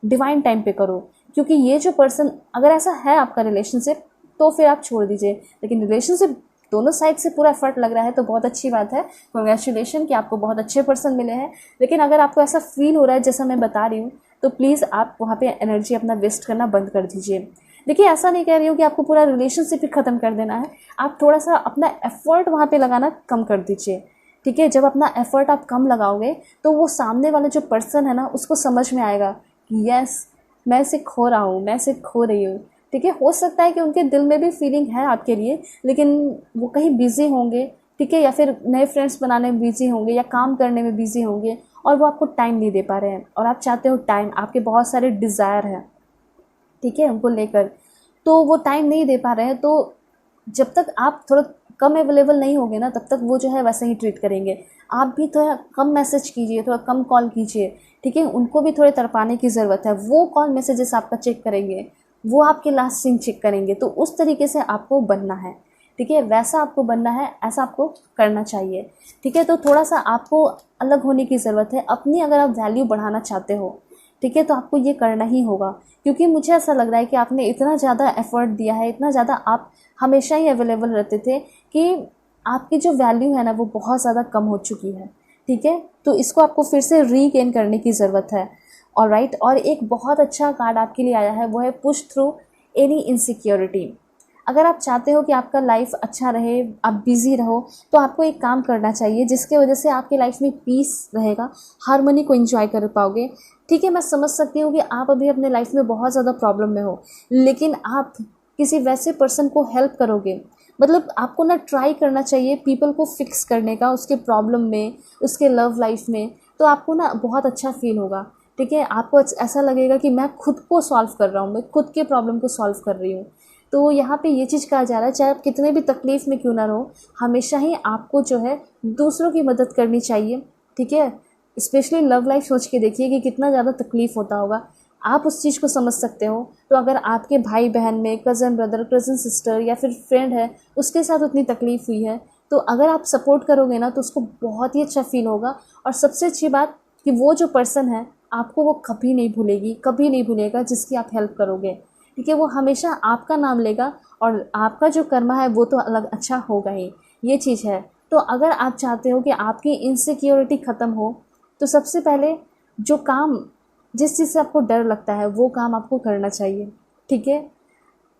डिवाइन टाइम पे करो, क्योंकि ये जो पर्सन, अगर ऐसा है आपका रिलेशनशिप तो फिर आप छोड़ दीजिए, लेकिन रिलेशनशिप दोनों साइड से पूरा एफर्ट लग रहा है तो बहुत अच्छी बात है, कांग्रेचुलेशन कि आपको बहुत अच्छे पर्सन मिले हैं। लेकिन अगर आपको ऐसा फील हो रहा है जैसा मैं बता रही हूँ, तो प्लीज़ आप वहाँ पे एनर्जी अपना वेस्ट करना बंद कर दीजिए। देखिए, ऐसा नहीं कह रही हूँ कि आपको पूरा रिलेशनशिप ही ख़त्म कर देना है, आप थोड़ा सा अपना एफर्ट वहाँ पे लगाना कम कर दीजिए, ठीक है। जब अपना एफर्ट आप कम लगाओगे तो वो सामने वाला जो पर्सन है ना, उसको समझ में आएगा कि यस, मैं इसे खो रहा हूँ, मैं इसे खो रही हूँ, ठीक है। हो सकता है कि उनके दिल में भी फीलिंग है आपके लिए, लेकिन वो कहीं बिजी होंगे, ठीक है, या फिर नए फ्रेंड्स बनाने में बिजी होंगे, या काम करने में बिजी होंगे, और वो आपको टाइम नहीं दे पा रहे हैं, और आप चाहते हो टाइम, आपके बहुत सारे डिज़ायर हैं, ठीक है, उनको लेकर, तो वो टाइम नहीं दे पा रहे हैं। तो जब तक आप थोड़ा कम अवेलेबल नहीं होंगे ना, तब तक वो जो है वैसे ही ट्रीट करेंगे। आप भी थोड़ा कम मैसेज कीजिए, थोड़ा कम कॉल कीजिए, ठीक है। उनको भी थोड़े तड़पाने की ज़रूरत है, वो कॉल मैसेजेस आपका चेक करेंगे, वो आपके लास्ट सीन चेक करेंगे, तो उस तरीके से आपको बनना है, ठीक है, वैसा आपको बनना है, ऐसा आपको करना चाहिए, ठीक है। तो थोड़ा सा आपको अलग होने की ज़रूरत है अपनी, अगर आप वैल्यू बढ़ाना चाहते हो, ठीक है, तो आपको ये करना ही होगा। क्योंकि मुझे ऐसा लग रहा है कि आपने इतना ज़्यादा एफर्ट दिया है, इतना ज़्यादा आप हमेशा ही अवेलेबल रहते थे कि आपकी जो वैल्यू है ना वो बहुत ज़्यादा कम हो चुकी है, ठीक है। तो इसको आपको फिर से रीगेन करने की ज़रूरत है, ऑलराइट। और एक बहुत अच्छा कार्ड आपके लिए आया है, वो है पुश थ्रू एनी इनसिक्योरिटी। अगर आप चाहते हो कि आपका लाइफ अच्छा रहे, आप बिज़ी रहो, तो आपको एक काम करना चाहिए जिसके वजह से आपकी लाइफ में पीस रहेगा, हार्मनी को एंजॉय कर पाओगे, ठीक है। मैं समझ सकती हूँ कि आप अभी अपने लाइफ में बहुत ज़्यादा प्रॉब्लम में हो, लेकिन आप किसी वैसे पर्सन को हेल्प करोगे, मतलब आपको ना ट्राई करना चाहिए पीपल को फिक्स करने का, उसके प्रॉब्लम में, उसके लव लाइफ में, तो आपको ना बहुत अच्छा फील होगा, ठीक है। आपको ऐसा लगेगा कि मैं खुद को सॉल्व कर रहा हूँ, मैं खुद के प्रॉब्लम को सॉल्व कर रही हूँ। तो यहाँ पे ये चीज़ कहा जा रहा है, चाहे आप कितने भी तकलीफ़ में क्यों ना रहो, हमेशा ही आपको जो है दूसरों की मदद करनी चाहिए, ठीक है। स्पेशली लव लाइफ सोच के देखिए कि कितना ज़्यादा तकलीफ़ होता होगा, आप उस चीज़ को समझ सकते हो। तो अगर आपके भाई बहन में कज़न ब्रदर, कज़न सिस्टर या फिर फ्रेंड है, उसके साथ उतनी तकलीफ़ हुई है, तो अगर आप सपोर्ट करोगे ना तो उसको बहुत ही अच्छा फील होगा। और सबसे अच्छी बात कि वो जो पर्सन है आपको वो कभी नहीं भूलेगी, कभी नहीं भूलेगा जिसकी आप हेल्प करोगे, ठीक है। वो हमेशा आपका नाम लेगा और आपका जो कर्मा है वो तो अलग अच्छा होगा ही, ये चीज़ है। तो अगर आप चाहते हो कि आपकी इनसिक्योरिटी ख़त्म हो, तो सबसे पहले जो काम, जिस चीज़ से आपको डर लगता है वो काम आपको करना चाहिए, ठीक है,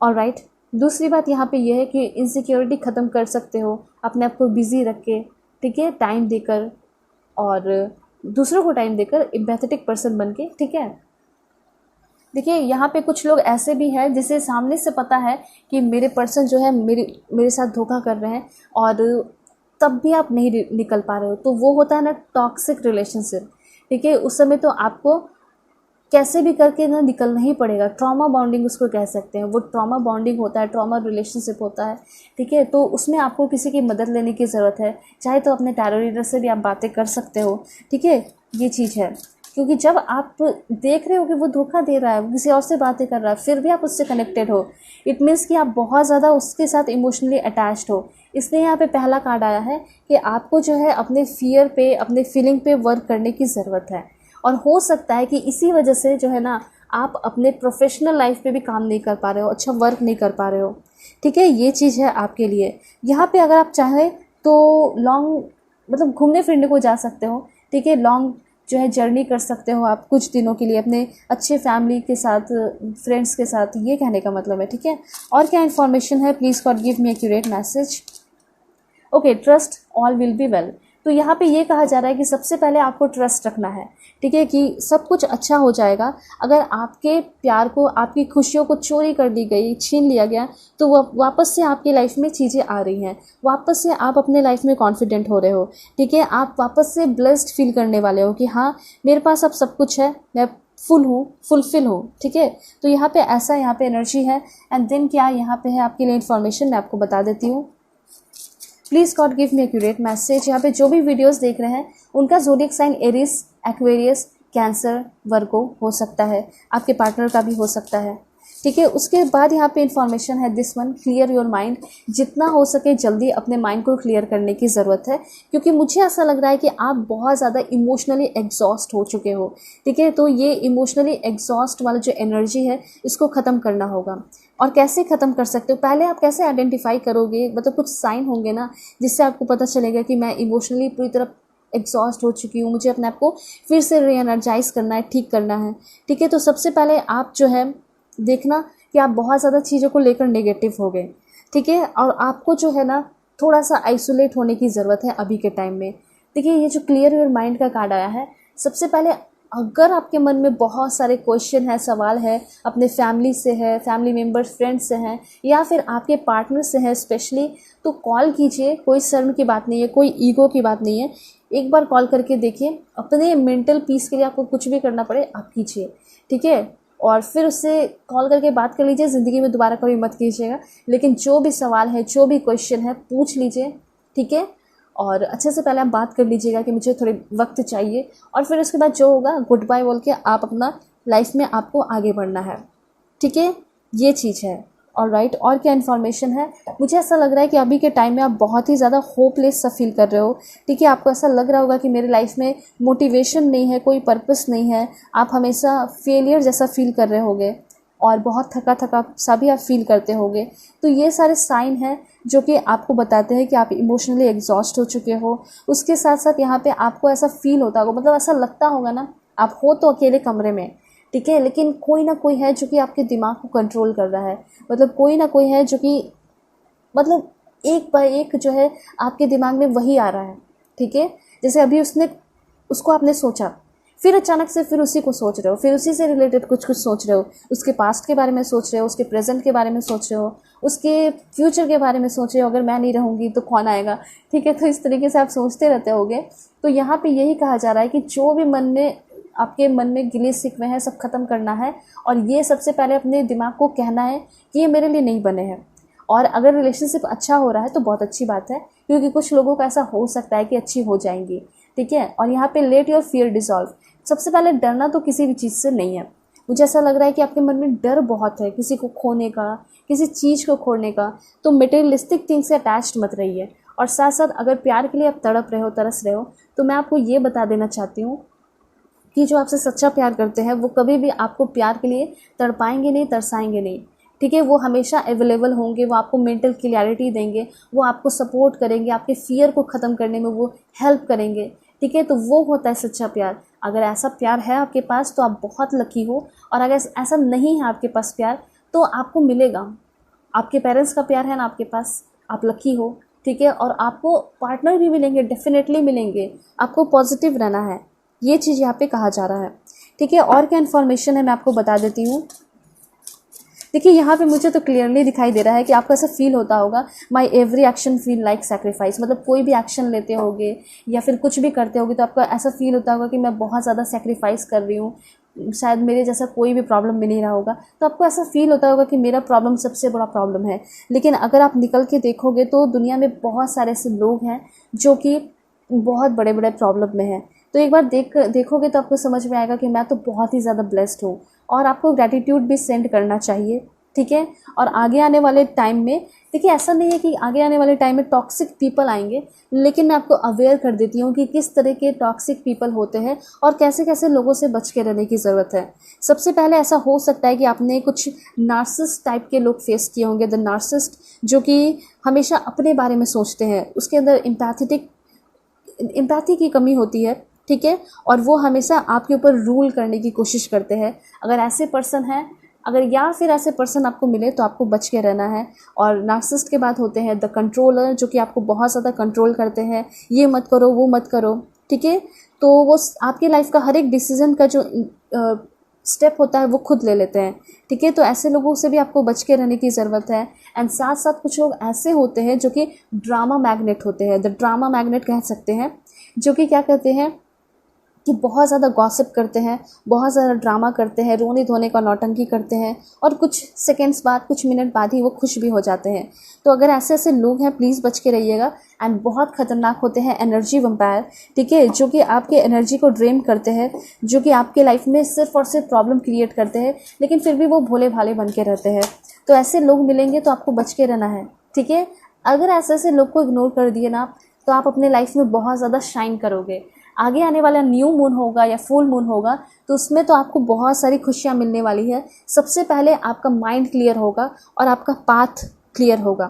ऑलराइट। दूसरी बात यहाँ पे ये है कि इनसिक्योरिटी ख़त्म कर सकते हो अपने आप को बिज़ी रख के, ठीक है, टाइम देकर और दूसरों को टाइम देकर, एम्पैथेटिक पर्सन बन के, ठीक है। देखिए, यहाँ पे कुछ लोग ऐसे भी हैं जिसे सामने से पता है कि मेरे पर्सन जो है मेरे साथ धोखा कर रहे हैं, और तब भी आप नहीं निकल पा रहे हो, तो वो होता है ना टॉक्सिक रिलेशनशिप, ठीक है। उस समय तो आपको कैसे भी करके ना निकलना ही पड़ेगा, ट्रॉमा बॉन्डिंग उसको कह सकते हैं, वो ट्रॉमा बॉन्डिंग होता है, ट्रॉमा रिलेशनशिप होता है, ठीक है। तो उसमें आपको किसी की मदद लेने की ज़रूरत है, चाहे तो अपने टैरो रीडर से भी आप बातें कर सकते हो, ठीक है, ये चीज़ है। क्योंकि जब आप देख रहे हो कि वो धोखा दे रहा है, किसी और से बातें कर रहा है, फिर भी आप उससे कनेक्टेड हो, इट मीन्स कि आप बहुत ज़्यादा उसके साथ इमोशनली अटैच्ड हो। इसलिए यहाँ पे पहला कार्ड आया है कि आपको जो है अपने फियर पे, अपने फीलिंग पे वर्क करने की ज़रूरत है। और हो सकता है कि इसी वजह से जो है ना, आप अपने प्रोफेशनल लाइफ पे भी काम नहीं कर पा रहे हो, अच्छा वर्क नहीं कर पा रहे हो। ठीक है, ये चीज़ है आपके लिए। यहाँ पे अगर आप चाहें तो लॉन्ग मतलब घूमने फिरने को जा सकते हो। ठीक है, लॉन्ग जो है जर्नी कर सकते हो आप कुछ दिनों के लिए अपने अच्छे फैमिली के साथ, फ्रेंड्स के साथ, ये कहने का मतलब है। ठीक है, और क्या इन्फॉर्मेशन है, please God give me accurate message. Okay, trust all will be well. तो यहाँ पे ये कहा जा रहा है कि सबसे पहले आपको ट्रस्ट रखना है। ठीक है, कि सब कुछ अच्छा हो जाएगा। अगर आपके प्यार को, आपकी खुशियों को चोरी कर दी गई, छीन लिया गया, तो वो वापस से आपकी लाइफ में चीज़ें आ रही हैं, वापस से आप अपने लाइफ में कॉन्फिडेंट हो रहे हो। ठीक है, आप वापस से ब्लेस्ड फील करने वाले हो कि हाँ, मेरे पास अब सब कुछ है, मैं फुल हूँ, फुलफिल हूँ। ठीक है, तो यहाँ पे ऐसा यहाँ पे एनर्जी है। एंड देन क्या यहाँ पे है आपके लिए इन्फॉर्मेशन, मैं आपको बता देती हूँ। Please God give me accurate message. यहाँ पे जो भी वीडियोस देख रहे हैं उनका zodiac sign Aries, Aquarius, cancer, Virgo हो सकता है, आपके पार्टनर का भी हो सकता है। ठीक है, उसके बाद यहाँ पे इन्फॉर्मेशन है this one, clear your mind. जितना हो सके जल्दी अपने माइंड को क्लियर करने की ज़रूरत है, क्योंकि मुझे ऐसा लग रहा है कि आप बहुत ज़्यादा इमोशनली एग्जॉस्ट हो चुके हो। ठीक है, तो ये इमोशनली एग्जॉस्ट वाला जो एनर्जी है, इसको ख़त्म करना होगा। और कैसे ख़त्म कर सकते हो, पहले आप कैसे आइडेंटिफाई करोगे, मतलब कुछ साइन होंगे ना जिससे आपको पता चलेगा कि मैं इमोशनली पूरी तरह एग्जॉस्ट हो चुकी हूँ, मुझे अपने आप को फिर से री एनर्जाइज करना है, ठीक करना है। ठीक है, तो सबसे पहले आप जो है देखना कि आप बहुत ज़्यादा चीज़ों को लेकर नेगेटिव हो गए। ठीक है, और आपको जो है ना थोड़ा सा आइसोलेट होने की ज़रूरत है अभी के टाइम में। देखिए, ये जो क्लियर योर माइंड का कार्ड आया है, सबसे पहले अगर आपके मन में बहुत सारे क्वेश्चन है, सवाल है, अपने फैमिली से है, फैमिली मेम्बर्स, फ्रेंड्स से हैं, या फिर आपके पार्टनर से है स्पेशली, तो कॉल कीजिए। कोई शर्म की बात नहीं है, कोई ईगो की बात नहीं है। एक बार कॉल करके देखिए, अपने मेंटल पीस के लिए आपको कुछ भी करना पड़े आप कीजिए। ठीक है, और फिर उससे कॉल करके बात कर लीजिए। ज़िंदगी में दोबारा कभी मत कीजिएगा, लेकिन जो भी सवाल है, जो भी क्वेश्चन है, पूछ लीजिए। ठीक है, और अच्छे से पहले आप बात कर लीजिएगा कि मुझे थोड़े वक्त चाहिए, और फिर उसके बाद जो होगा गुड बाय बोल के आप अपना लाइफ में आपको आगे बढ़ना है। ठीक है, ये चीज़ है। ऑलराइट, और क्या इन्फॉर्मेशन है, मुझे ऐसा लग रहा है कि अभी के टाइम में आप बहुत ही ज़्यादा होपलेस सा फील कर रहे हो। ठीक है, आपको ऐसा लग रहा होगा कि मेरी लाइफ में मोटिवेशन नहीं है, कोई पर्पस नहीं है, आप हमेशा फेलियर जैसा फील कर रहे होगे, और बहुत थका थका सा भी आप फील करते होगे। तो ये सारे साइन हैं जो कि आपको बताते हैं कि आप इमोशनली एग्जॉस्ट हो चुके हो। उसके साथ साथ यहाँ पे आपको ऐसा फील होता होगा, मतलब ऐसा लगता होगा ना, आप हो तो अकेले कमरे में, ठीक है, लेकिन कोई ना कोई है जो कि आपके दिमाग को कंट्रोल कर रहा है। मतलब कोई ना कोई है जो कि मतलब एक बाय एक जो है आपके दिमाग में वही आ रहा है। ठीक है, जैसे अभी उसको आपने सोचा, फिर अचानक से फिर उसी को सोच रहे हो, फिर उसी से रिलेटेड कुछ कुछ सोच रहे हो, उसके पास्ट के बारे में सोच रहे हो, उसके प्रेजेंट के बारे में सोच रहे हो, उसके फ्यूचर के बारे में सोच रहे हो, अगर मैं नहीं रहूँगी तो कौन आएगा। ठीक है, तो इस तरीके से आप सोचते रहते होगे। तो यहाँ पे यही कहा जा रहा है कि जो भी आपके मन में गिले शिकवे हैं, सब खत्म करना है, और ये सबसे पहले अपने दिमाग को कहना है कि ये मेरे लिए नहीं बने हैं। और अगर रिलेशनशिप अच्छा हो रहा है तो बहुत अच्छी बात है, क्योंकि कुछ लोगों का ऐसा हो सकता है कि अच्छी हो जाएंगी। ठीक है, और यहाँ पे लेट योर फियर डिसॉल्व। सबसे पहले डरना तो किसी भी चीज़ से नहीं है। मुझे ऐसा लग रहा है कि आपके मन में डर बहुत है किसी को खोने का, किसी चीज़ को खोने का। तो मटेरियलिस्टिक थिंग से अटैच्ड मत रहिए। और साथ साथ अगर प्यार के लिए आप तड़प रहे हो, तरस रहे हो, तो मैं आपको ये बता देना चाहती हूँ कि जो आपसे सच्चा प्यार करते हैं वो कभी भी आपको प्यार के लिए तड़पाएंगे नहीं, तरसाएंगे नहीं। ठीक है, वो हमेशा अवेलेबल होंगे, वो आपको मेंटल क्लैरिटी देंगे, वो आपको सपोर्ट करेंगे, आपके फियर को ख़त्म करने में वो हेल्प करेंगे। ठीक है, तो वो होता है सच्चा प्यार। अगर ऐसा प्यार है आपके पास तो आप बहुत लकी हो, और अगर ऐसा नहीं है आपके पास प्यार तो आपको मिलेगा। आपके पेरेंट्स का प्यार है ना आपके पास, आप लकी हो। ठीक है, और आपको पार्टनर भी मिलेंगे, डेफिनेटली मिलेंगे। आपको पॉजिटिव रहना है, ये चीज़ यहाँ पे कहा जा रहा है। ठीक है, और क्या इन्फॉर्मेशन है मैं आपको बता देती हूँ। देखिए, यहाँ पे मुझे तो क्लियरली दिखाई दे रहा है कि आपको ऐसा फील होता होगा, माई every action feel like sacrifice. मतलब कोई भी एक्शन लेते होगे या फिर कुछ भी करते होगे तो आपको ऐसा फील होता होगा कि मैं बहुत ज़्यादा सेक्रीफाइस कर रही हूँ, शायद मेरे जैसा कोई भी प्रॉब्लम भी नहीं रहा होगा। तो आपको ऐसा फील होता होगा कि मेरा प्रॉब्लम सबसे बड़ा प्रॉब्लम है। लेकिन अगर आप निकल के देखोगे तो दुनिया में बहुत सारे ऐसे लोग हैं जो कि बहुत बड़े बड़े प्रॉब्लम में हैं। तो एक बार देखोगे तो आपको समझ में आएगा कि मैं तो बहुत ही ज़्यादा ब्लेस्ड हूँ, और आपको ग्रैटिट्यूड भी सेंड करना चाहिए, ठीक है। और आगे आने वाले टाइम में देखिए, ऐसा नहीं है कि आगे आने वाले टाइम में टॉक्सिक पीपल आएंगे, लेकिन मैं आपको अवेयर कर देती हूँ कि किस तरह के टॉक्सिक पीपल होते हैं और कैसे कैसे लोगों से बच के रहने की ज़रूरत है। सबसे पहले ऐसा हो सकता है कि आपने कुछ नार्सिसिस्ट टाइप के लोग फेस किए होंगे, द नार्सिसिस्ट, जो कि हमेशा अपने बारे में सोचते हैं, उसके अंदर एम्पैथी की कमी होती है, ठीक है, और वो हमेशा आपके ऊपर रूल करने की कोशिश करते हैं। अगर ऐसे पर्सन हैं, या फिर ऐसे पर्सन आपको मिले तो आपको बच के रहना है। और नार्सिसिस्ट के बाद होते हैं द कंट्रोलर, जो कि आपको बहुत ज़्यादा कंट्रोल करते हैं, ये मत करो वो मत करो, ठीक है। तो वो आपके लाइफ का हर एक डिसीजन का जो स्टेप होता है वो खुद ले लेते हैं, ठीक है। तो ऐसे लोगों से भी आपको बच के रहने की ज़रूरत है। एंड साथ साथ कुछ लोग ऐसे होते हैं जो कि ड्रामा मैग्नेट होते हैं, द ड्रामा मैग्नेट कह सकते हैं, जो कि क्या करते हैं कि बहुत ज़्यादा गॉसिप करते हैं, बहुत ज़्यादा ड्रामा करते हैं, रोने धोने का नौटंकी करते हैं, और कुछ सेकंड्स बाद, कुछ मिनट बाद ही वो खुश भी हो जाते हैं। तो अगर ऐसे ऐसे लोग हैं, प्लीज़ बच के रहिएगा। एंड बहुत ख़तरनाक होते हैं एनर्जी वम्पायर, ठीक है, जो कि आपके एनर्जी को ड्रेन करते हैं, जो कि आपके लाइफ में सिर्फ और सिर्फ प्रॉब्लम क्रिएट करते हैं, लेकिन फिर भी वो भोले भाले बन के रहते हैं। तो ऐसे लोग मिलेंगे तो आपको बच के रहना है, ठीक है। अगर ऐसे ऐसे लोग को इग्नोर कर दिए ना, तो आप अपने लाइफ में बहुत ज़्यादा शाइन करोगे। आगे आने वाला न्यू मून होगा या फुल मून होगा, तो उसमें तो आपको बहुत सारी खुशियाँ मिलने वाली है। सबसे पहले आपका माइंड क्लियर होगा और आपका पाथ क्लियर होगा,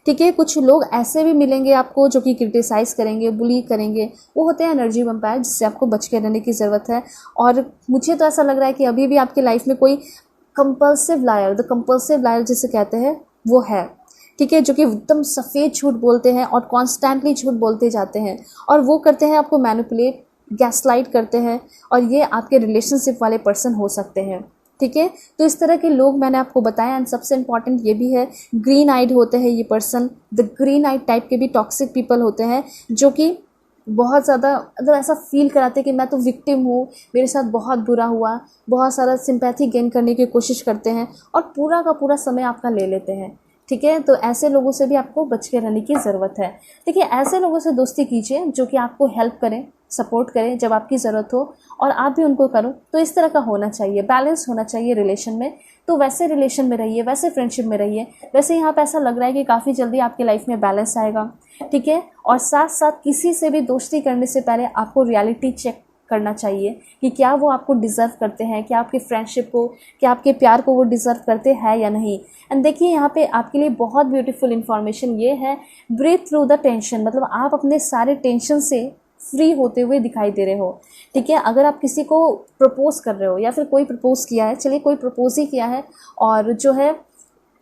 ठीक है। कुछ लोग ऐसे भी मिलेंगे आपको जो कि क्रिटिसाइज़ करेंगे, बुली करेंगे, वो होते हैं एनर्जी वम्पायर, जिससे आपको बच के रहने की ज़रूरत है। और मुझे तो ऐसा लग रहा है कि अभी भी आपकी लाइफ में कोई compulsive liar, the compulsive liar जिसे कहते हैं, वो है, ठीक है, जो कि एकदम सफ़ेद झूठ बोलते हैं और कॉन्स्टेंटली झूठ बोलते जाते हैं, और वो करते हैं आपको मैनिपुलेट, गैसलाइट करते हैं, और ये आपके रिलेशनशिप वाले पर्सन हो सकते हैं, ठीक है। तो इस तरह के लोग मैंने आपको बताया। एंड सबसे इम्पॉर्टेंट ये भी है, ग्रीन आइड होते हैं ये person, the green eyed type के भी टॉक्सिक पीपल होते हैं, जो कि बहुत ज़्यादा मतलब ऐसा फील कराते हैं कि मैं तो विक्टिम हूँ, मेरे साथ बहुत बुरा हुआ, बहुत सारा सिंपैथी गेन करने की कोशिश करते हैं, और पूरा का पूरा समय आपका ले लेते हैं, ठीक है। तो ऐसे लोगों से भी आपको बच के रहने की ज़रूरत है। देखिए, ऐसे लोगों से दोस्ती कीजिए जो कि आपको हेल्प करें, सपोर्ट करें जब आपकी ज़रूरत हो, और आप भी उनको करो। तो इस तरह का होना चाहिए, बैलेंस होना चाहिए रिलेशन में। तो वैसे रिलेशन में रहिए, वैसे फ्रेंडशिप में रहिए। वैसे यहाँ पे ऐसा लग रहा है कि काफ़ी जल्दी आपकी लाइफ में बैलेंस आएगा, ठीक है। और साथ साथ किसी से भी दोस्ती करने से पहले आपको रियलिटी चेक करना चाहिए कि क्या वो आपको डिज़र्व करते हैं, क्या आपकी फ्रेंडशिप को, क्या आपके प्यार को वो डिज़र्व करते हैं या नहीं। एंड देखिए, यहाँ पे आपके लिए बहुत ब्यूटीफुल इन्फॉर्मेशन ये है, ब्रीथ थ्रू द टेंशन, मतलब आप अपने सारे टेंशन से फ्री होते हुए दिखाई दे रहे हो, ठीक है। अगर आप किसी को प्रपोज कर रहे हो, या फिर कोई प्रपोज किया है, चलिए कोई प्रपोज ही किया है, और जो है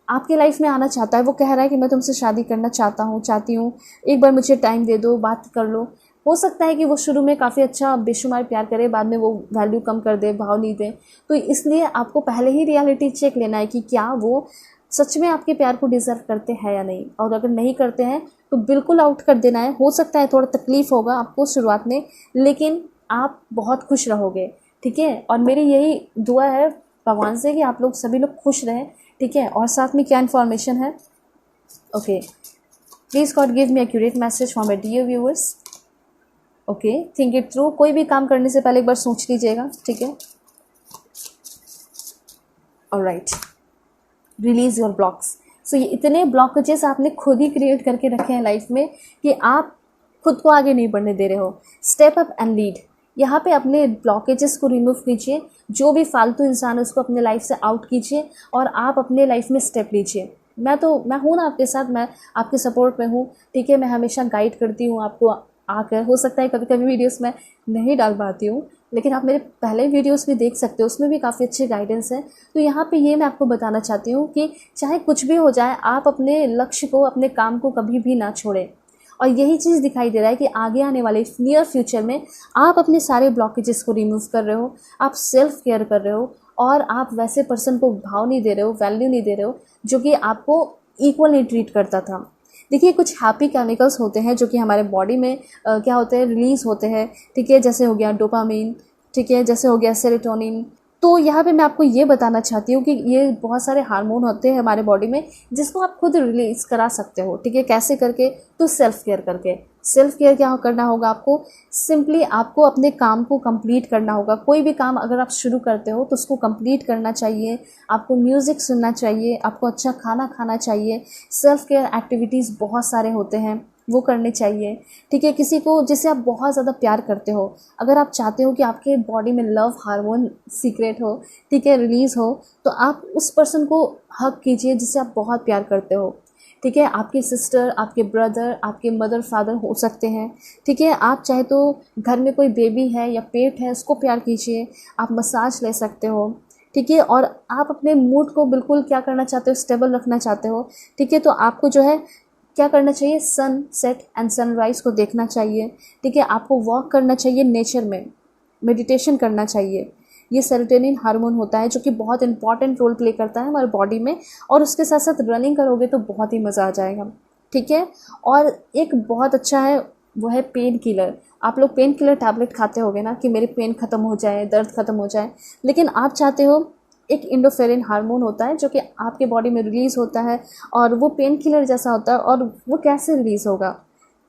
आपके लाइफ में आना चाहता है, वो कह रहा है कि मैं तुमसे शादी करना चाहती हूँ, एक बार मुझे टाइम दे दो, बात कर लो। हो सकता है कि वो शुरू में काफ़ी अच्छा बेशुमार प्यार करे, बाद में वो वैल्यू कम कर दे, भाव नहीं दे। तो इसलिए आपको पहले ही रियलिटी चेक लेना है कि क्या वो सच में आपके प्यार को डिज़र्व करते हैं या नहीं। और अगर नहीं करते हैं तो बिल्कुल आउट कर देना है। हो सकता है थोड़ा तकलीफ़ होगा आपको शुरुआत में, लेकिन आप बहुत खुश रहोगे, ठीक है। और मेरी यही दुआ है भगवान से कि आप लोग सभी लोग खुश रहें, ठीक है। और साथ में क्या इन्फॉर्मेशन है, okay, please God give me accurate message for my dear viewers. Okay, think it through. कोई भी काम करने से पहले एक बार सोच लीजिएगा, ठीक है। Alright, release your blocks. So ये इतने ब्लॉकेजेस आपने खुद ही क्रिएट करके रखे हैं लाइफ में कि आप खुद को आगे नहीं बढ़ने दे रहे हो। Step up and lead. यहाँ पे अपने ब्लॉकेजेस को रिमूव कीजिए, जो भी फालतू इंसान है उसको अपने लाइफ से आउट कीजिए, और आप अपने लाइफ में स्टेप लीजिए। मैं हूँ ना आपके साथ, मैं आपके सपोर्ट में हूँ, ठीक है। मैं हमेशा गाइड करती हूँ आपको आकर। हो सकता है कभी कभी वीडियोस में नहीं डाल पाती हूँ, लेकिन आप मेरे पहले वीडियोस भी देख सकते हो, उसमें भी काफ़ी अच्छी गाइडेंस है। तो यहाँ पे ये मैं आपको बताना चाहती हूँ कि चाहे कुछ भी हो जाए, आप अपने लक्ष्य को, अपने काम को कभी भी ना छोड़ें। और यही चीज़ दिखाई दे रहा है कि आगे आने वाले नियर फ्यूचर में आप अपने सारे ब्लॉकेजेस को रिमूव कर रहे हो, आप सेल्फ केयर कर रहे हो, और आप वैसे पर्सन को भाव नहीं दे रहे हो, वैल्यू नहीं दे रहे हो जो कि आपको इक्वली ट्रीट करता था। देखिए, कुछ हैप्पी केमिकल्स होते हैं जो कि हमारे बॉडी में क्या होते हैं, रिलीज़ होते हैं, ठीक है। जैसे हो गया डोपामिन, ठीक है, जैसे हो गया सेरोटोनिन। तो यहाँ पे मैं आपको ये बताना चाहती हूँ कि ये बहुत सारे हार्मोन होते हैं हमारे बॉडी में, जिसको आप खुद रिलीज़ करा सकते हो, ठीक है। कैसे करके? तो सेल्फ केयर करके। सेल्फ केयर क्या करना होगा आपको, सिंपली आपको अपने काम को कंप्लीट करना होगा। कोई भी काम अगर आप शुरू करते हो तो उसको कंप्लीट करना चाहिए, आपको म्यूज़िक सुनना चाहिए, आपको अच्छा खाना खाना चाहिए। सेल्फ केयर एक्टिविटीज़ बहुत सारे होते हैं, वो करने चाहिए। ठीक है, किसी को जिसे आप बहुत ज़्यादा प्यार करते हो, अगर आप चाहते हो कि आपके बॉडी में लव हार्मोन सीक्रेट हो, ठीक है, रिलीज़ हो, तो आप उस पर्सन को हग कीजिए जिसे आप बहुत प्यार करते हो। ठीक है, आपके सिस्टर, आपके ब्रदर, आपके मदर फादर हो सकते हैं। ठीक है, आप चाहे तो घर में कोई बेबी है या पेट है उसको प्यार कीजिए, आप मसाज ले सकते हो। ठीक है, और आप अपने मूड को बिल्कुल क्या करना चाहते हो, स्टेबल रखना चाहते हो। ठीक है, तो आपको जो है क्या करना चाहिए, सन सेट एंड सनराइज़ को देखना चाहिए। ठीक है, आपको वॉक करना चाहिए नेचर में, मेडिटेशन करना चाहिए। ये सेरोटोनिन हार्मोन होता है जो कि बहुत इंपॉर्टेंट रोल प्ले करता है हमारे बॉडी में, और उसके साथ साथ रनिंग करोगे तो बहुत ही मज़ा आ जाएगा। ठीक है, और एक बहुत अच्छा है वो है पेन किलर। आप लोग पेन किलर टैबलेट खाते होगे ना कि मेरे पेन ख़त्म हो जाए, दर्द ख़त्म हो जाए, लेकिन आप चाहते हो एक इंडोफेरिन हार्मोन होता है जो कि आपके बॉडी में रिलीज़ होता है, और वो पेन किलर जैसा होता है। और वो कैसे रिलीज़ होगा,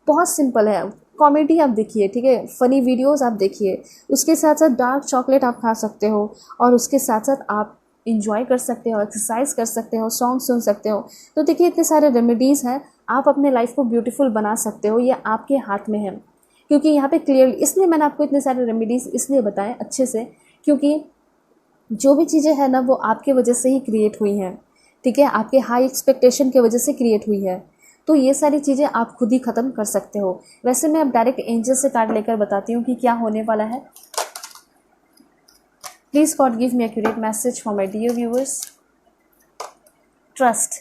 बहुत सिंपल है। कॉमेडी आप देखिए, ठीक है, फ़नी वीडियोस आप देखिए, उसके साथ साथ डार्क चॉकलेट आप खा सकते हो, और उसके साथ साथ आप इंजॉय कर सकते हो, एक्सरसाइज कर सकते हो, सॉन्ग सुन सकते हो। तो देखिए इतने सारे रेमेडीज़ हैं, आप अपने लाइफ को ब्यूटीफुल बना सकते हो, ये आपके हाथ में है। क्योंकि यहाँ पे क्लियरली, इसलिए मैंने आपको इतने सारे रेमेडीज़ इसलिए बताए अच्छे से, क्योंकि जो भी चीज़ें हैं ना वो आपके वजह से ही क्रिएट हुई हैं। ठीक है, आपके हाई एक्सपेक्टेशन की वजह से क्रिएट हुई है। तो ये सारी चीज़ें आप खुद ही ख़त्म कर सकते हो। वैसे मैं अब डायरेक्ट एंजल से कार्ड लेकर बताती हूँ कि क्या होने वाला है। Please God give me accurate message for my dear viewers. Trust.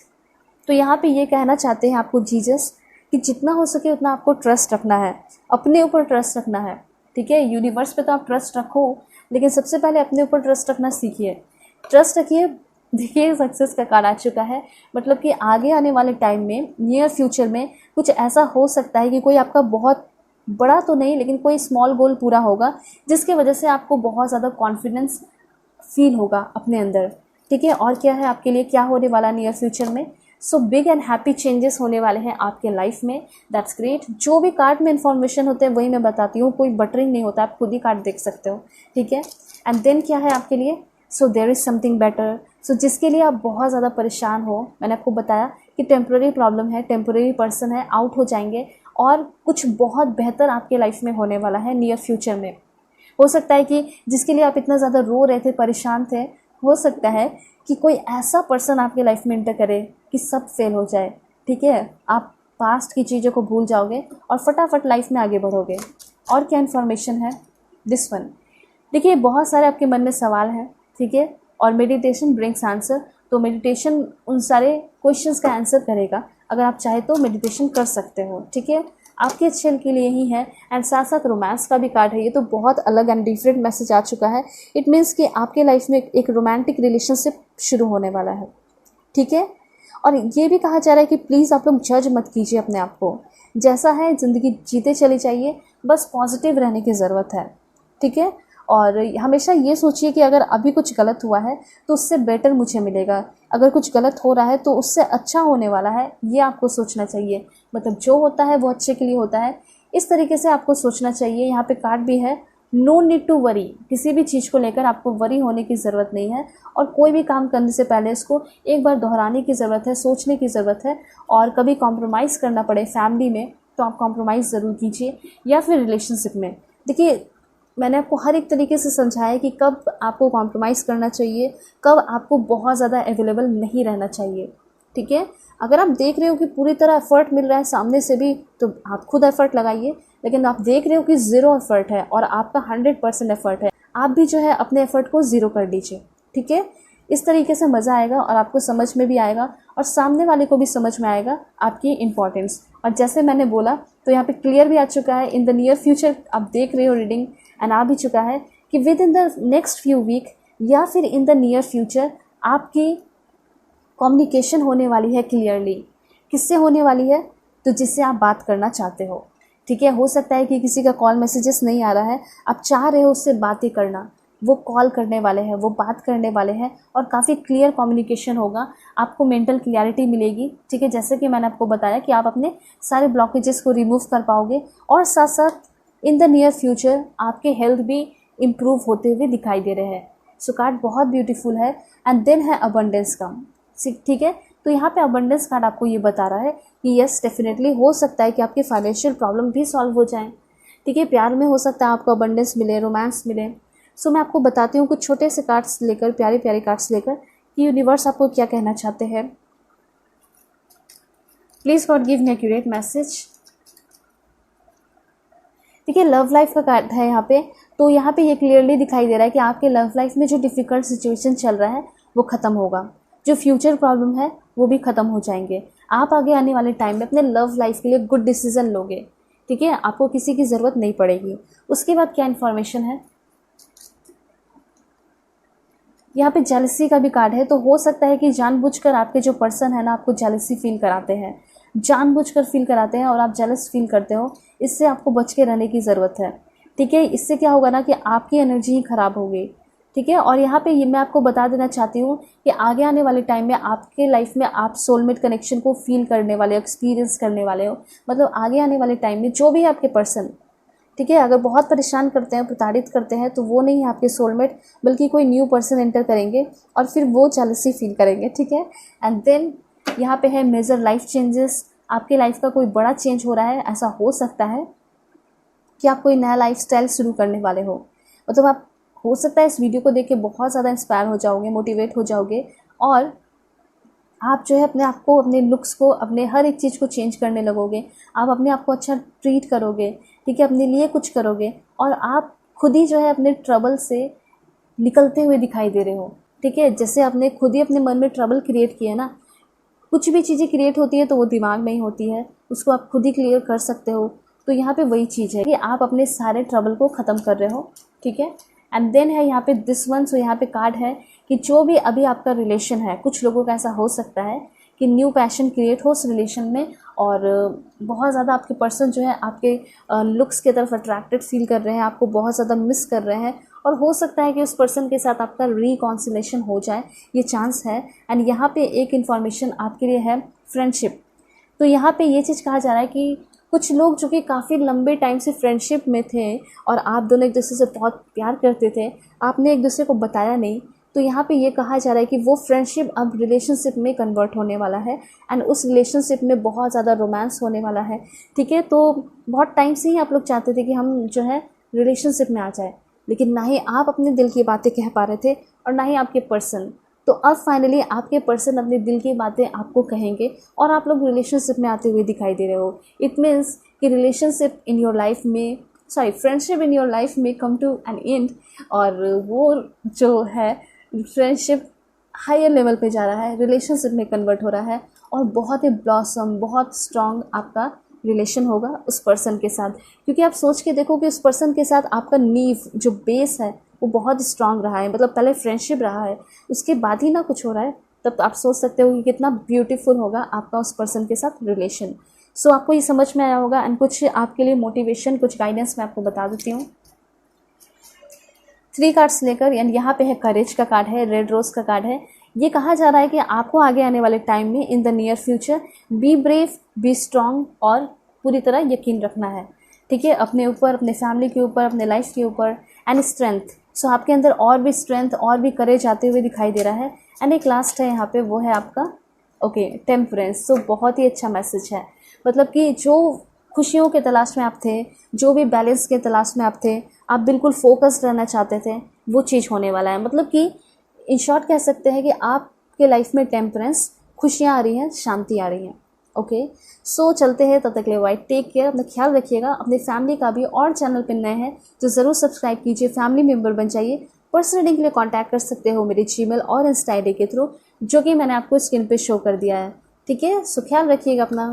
तो यहाँ पे ये कहना चाहते हैं आपको जीसस कि जितना हो सके उतना आपको ट्रस्ट रखना है, अपने ऊपर ट्रस्ट रखना है। ठीक है, यूनिवर्स पे तो आप ट्रस्ट रखो, लेकिन सबसे पहले अपने ऊपर ट्रस्ट रखना सीखिए। ट्रस्ट रखिए। देखिए सक्सेस का कार्ड आ चुका है, मतलब कि आगे आने वाले टाइम में, नियर फ्यूचर में कुछ ऐसा हो सकता है कि कोई आपका बहुत बड़ा तो नहीं लेकिन कोई स्मॉल गोल पूरा होगा, जिसके वजह से आपको बहुत ज़्यादा कॉन्फिडेंस फील होगा अपने अंदर। ठीक है, और क्या है आपके लिए, क्या होने वाला नियर फ्यूचर में। So big and happy changes होने वाले हैं आपके लाइफ में। That's great. जो भी कार्ड में इन्फॉर्मेशन होते हैं वही मैं बताती हूँ, कोई बटरिंग नहीं होता, आप खुद ही कार्ड देख सकते हो। ठीक है, एंड देन क्या है आपके लिए, so there is something better. So जिसके लिए आप बहुत ज़्यादा परेशान हो, मैंने आपको बताया कि टेम्प्रेरी प्रॉब्लम है, टेम्प्रेरी पर्सन है, आउट हो जाएंगे, और कुछ बहुत बेहतर आपके लाइफ में होने वाला है नियर फ्यूचर में। हो सकता है कि जिसके लिए आप इतना ज़्यादा रो रहे थे, परेशान थे, हो सकता है कि कोई ऐसा पर्सन आपके लाइफ में इंटर करे कि सब फेल हो जाए। ठीक है, आप पास्ट की चीज़ों को भूल जाओगे और फटाफट लाइफ में आगे बढ़ोगे। और क्या इन्फॉर्मेशन है, दिस वन। देखिए बहुत सारे आपके मन में सवाल हैं, ठीक है, और मेडिटेशन ब्रिंग्स आंसर। तो मेडिटेशन उन सारे क्वेश्चंस का आंसर करेगा। अगर आप चाहे तो मेडिटेशन कर सकते हो। ठीक है, आपके अच्छे के लिए ही है। एंड साथ साथ रोमांस का भी कार्ड है, ये तो बहुत अलग एंड डिफरेंट मैसेज आ चुका है। इट मीन्स कि आपके लाइफ में एक रोमांटिक रिलेशनशिप शुरू होने वाला है। ठीक है, और ये भी कहा जा रहा है कि प्लीज़ आप लोग जज मत कीजिए अपने आप को, जैसा है ज़िंदगी जीते चली जाइए, बस पॉजिटिव रहने की ज़रूरत है। ठीक है, और हमेशा ये सोचिए कि अगर अभी कुछ गलत हुआ है तो उससे बेटर मुझे मिलेगा, अगर कुछ गलत हो रहा है तो उससे अच्छा होने वाला है, ये आपको सोचना चाहिए। मतलब जो होता है वो अच्छे के लिए होता है, इस तरीके से आपको सोचना चाहिए। यहाँ पे कार्ड भी है, नो नीड टू वरी। किसी भी चीज़ को लेकर आपको वरी होने की ज़रूरत नहीं है, और कोई भी काम करने से पहले इसको एक बार दोहराने की ज़रूरत है, सोचने की ज़रूरत है। और कभी कॉम्प्रोमाइज़ करना पड़े फैमिली में तो आप कॉम्प्रोमाइज़ ज़रूर कीजिए, या फिर रिलेशनशिप में। देखिए मैंने आपको हर एक तरीके से समझाया कि कब आपको कॉम्प्रोमाइज़ करना चाहिए, कब आपको बहुत ज़्यादा अवेलेबल नहीं रहना चाहिए। ठीक है, अगर आप देख रहे हो कि पूरी तरह एफर्ट मिल रहा है सामने से भी, तो आप खुद एफर्ट लगाइए। लेकिन आप देख रहे हो कि ज़ीरो एफर्ट है और आपका 100% एफर्ट है, आप भी जो है अपने एफर्ट को ज़ीरो कर दीजिए। ठीक है, इस तरीके से मज़ा आएगा और आपको समझ में भी आएगा, और सामने वाले को भी समझ में आएगा आपकी इम्पोर्टेंस। और जैसे मैंने बोला तो यहाँ पे क्लियर भी आ चुका है, इन द नियर फ्यूचर आप देख रहे हो रीडिंग, एंड आ भी चुका है कि within the next few week या फिर इन द नियर फ्यूचर आपकी कम्युनिकेशन होने वाली है क्लियरली। किससे होने वाली है, तो जिससे आप बात करना चाहते हो। ठीक है, हो सकता है कि किसी का कॉल मैसेजेस नहीं आ रहा है, आप चाह रहे हो उससे बातें करना, वो कॉल करने वाले हैं, वो बात करने वाले हैं और काफ़ी क्लियर कम्युनिकेशन होगा, आपको मेंटल क्लियरिटी मिलेगी। ठीक है, जैसे कि मैंने आपको बताया कि आप अपने सारे ब्लॉकेजेस को रिमूव कर पाओगे और साथ साथ इन द नियर फ्यूचर आपके हेल्थ भी इम्प्रूव होते हुए दिखाई दे रहे हैं। सो कार्ड बहुत ब्यूटीफुल है। एंड देन है अबंडेंस का। ठीक है, तो यहाँ पे अबंडेंस कार्ड आपको ये बता रहा है कि यस डेफिनेटली हो सकता है कि आपके फाइनेंशियल प्रॉब्लम भी सॉल्व हो जाएं। ठीक है, प्यार में हो सकता है आपको अबंडेंस मिले, रोमांस मिले। सो मैं आपको बताती हूँ कुछ छोटे से कार्ड्स लेकर, प्यारे प्यारे कार्ड्स लेकर, कि यूनिवर्स आपको क्या कहना चाहते हैं। Please God give me accurate message. ठीक है, लव लाइफ का कार्ड है यहाँ पे। तो यहाँ पे ये क्लियरली दिखाई दे रहा है कि आपके लव लाइफ में जो डिफ़िकल्ट सिचुएशन चल रहा है वो ख़त्म होगा, जो फ्यूचर प्रॉब्लम है वो भी ख़त्म हो जाएंगे। आप आगे आने वाले टाइम में अपने लव लाइफ के लिए गुड डिसीजन लोगे। ठीक है, आपको किसी की ज़रूरत नहीं पड़ेगी। उसके बाद क्या इन्फॉर्मेशन है, यहाँ पे जेलसी का भी कार्ड है। तो हो सकता है कि जानबूझकर आपके जो पर्सन है ना आपको जेलसी फील कराते हैं, जानबूझकर फील कराते हैं और आप जेलस फील करते हो। इससे आपको बच के रहने की ज़रूरत है। ठीक है, इससे क्या होगा ना कि आपकी एनर्जी ही ख़राब होगी। ठीक है, और यहाँ पे ये मैं आपको बता देना चाहती हूँ कि आगे आने वाले टाइम में आपके लाइफ में आप सोलमेट कनेक्शन को फील करने वाले हो, एक्सपीरियंस करने वाले हो। मतलब आगे आने वाले टाइम में जो भी है आपके पर्सन, ठीक है, अगर बहुत परेशान करते हैं, प्रताड़ित करते हैं, तो वो नहीं है आपके सोलमेट, बल्कि कोई न्यू पर्सन एंटर करेंगे और फिर वो जेलसी फील करेंगे। ठीक है, एंड देन यहाँ पे है मेजर लाइफ चेंजेस। आपके लाइफ का कोई बड़ा चेंज हो रहा है। ऐसा हो सकता है कि आप कोई नया लाइफस्टाइल शुरू करने वाले हो। मतलब आप हो सकता है इस वीडियो को देख के बहुत ज़्यादा इंस्पायर हो जाओगे, मोटिवेट हो जाओगे और आप जो है अपने आप को, अपने लुक्स को, अपने हर एक चीज़ को चेंज करने लगोगे। आप अपने आप को अच्छा ट्रीट करोगे। ठीक है, अपने लिए कुछ करोगे और आप खुद ही जो है अपने ट्रबल से निकलते हुए दिखाई दे रहे हो। ठीक है, जैसे आपने खुद ही अपने मन में ट्रबल क्रिएट किया ना, कुछ भी चीज़ें क्रिएट होती है तो वो दिमाग में ही होती है, उसको आप खुद ही क्लियर कर सकते हो। तो यहाँ पे वही चीज़ है कि आप अपने सारे ट्रबल को ख़त्म कर रहे हो। ठीक है, एंड देन है यहाँ पे दिस वन। सो यहाँ पे कार्ड है कि जो भी अभी आपका रिलेशन है, कुछ लोगों का ऐसा हो सकता है कि न्यू पैशन क्रिएट हो उस रिलेशन में और बहुत ज़्यादा आपके पर्सन जो है आपके लुक्स की तरफ अट्रैक्टेड फील कर रहे हैं, आपको बहुत ज़्यादा मिस कर रहे हैं और हो सकता है कि उस पर्सन के साथ आपका रिकॉन्सिलेशन हो जाए, ये चांस है। एंड यहाँ पे एक इन्फॉर्मेशन आपके लिए है, फ्रेंडशिप। तो यहाँ पे ये चीज़ कहा जा रहा है कि कुछ लोग जो कि काफ़ी लंबे टाइम से फ्रेंडशिप में थे और आप दोनों एक दूसरे से बहुत प्यार करते थे, आपने एक दूसरे को बताया नहीं, तो यहाँ पे ये कहा जा रहा है कि वो फ्रेंडशिप अब रिलेशनशिप में कन्वर्ट होने वाला है एंड उस रिलेशनशिप में बहुत ज़्यादा रोमांस होने वाला है। ठीक है, तो बहुत टाइम से ही आप लोग चाहते थे कि हम जो है रिलेशनशिप में आ जाए, लेकिन ना ही आप अपने दिल की बातें कह पा रहे थे और ना ही आपके पर्सन। तो अब फाइनली आपके पर्सन अपने दिल की बातें आपको कहेंगे और आप लोग रिलेशनशिप में आते हुए दिखाई दे रहे हो। इट मीन्स कि रिलेशनशिप इन योर लाइफ में, फ्रेंडशिप इन योर लाइफ में कम टू एन एंड और वो जो है फ्रेंडशिप हायर लेवल पे जा रहा है, रिलेशनशिप में कन्वर्ट हो रहा है और बहुत ही ब्लॉसम, बहुत स्ट्रॉन्ग आपका रिलेशन होगा उस पर्सन के साथ। क्योंकि आप सोच के देखो कि उस पर्सन के साथ आपका नींव जो बेस है वो बहुत स्ट्रांग रहा है। मतलब पहले फ्रेंडशिप रहा है, उसके बाद ही ना कुछ हो रहा है, तब तो आप सोच सकते हो कि कितना ब्यूटीफुल होगा आपका उस पर्सन के साथ रिलेशन। सो आपको ये समझ में आया होगा एंड कुछ आपके लिए मोटिवेशन, कुछ गाइडेंस मैं आपको बता देती हूँ 3 कार्ड्स लेकर। एंड यहाँ पे है करेज का कार्ड है, रेड रोज का कार्ड है। ये कहा जा रहा है कि आपको आगे आने वाले टाइम में इन the near future be brave, B strong और पूरी तरह यकीन रखना है। ठीक है, अपने ऊपर, अपने फैमिली के ऊपर, अपने लाइफ के ऊपर एंड स्ट्रेंथ। सो आपके अंदर और भी स्ट्रेंथ और भी करेज आते हुए दिखाई दे रहा है। एंड एक लास्ट है यहाँ पे, वो है आपका टेम्परेंस। सो बहुत ही अच्छा मैसेज है। मतलब कि जो खुशियों के तलाश में आप थे, जो भी बैलेंस के तलाश में आप थे, आप बिल्कुल फोकस्ड रहना चाहते थे, वो चीज़ होने वाला है। मतलब कि इन शॉर्ट कह सकते हैं कि आपके लाइफ में टेम्परेंस, खुशियाँ आ रही हैं, शांति आ रही हैं। सो चलते हैं, तब तक के लिए वाइट टेक केयर, अपना ख्याल रखिएगा, अपने फैमिली का भी। और चैनल पर नए हैं तो ज़रूर सब्सक्राइब कीजिए, फैमिली मेम्बर बन जाइए। पर्सनल रीडिंग के लिए कांटेक्ट कर सकते हो मेरे जीमेल और इंस्टा आईडी के थ्रू, जो कि मैंने आपको स्क्रीन पे शो कर दिया है। ठीक है, सो ख्याल रखिएगा अपना।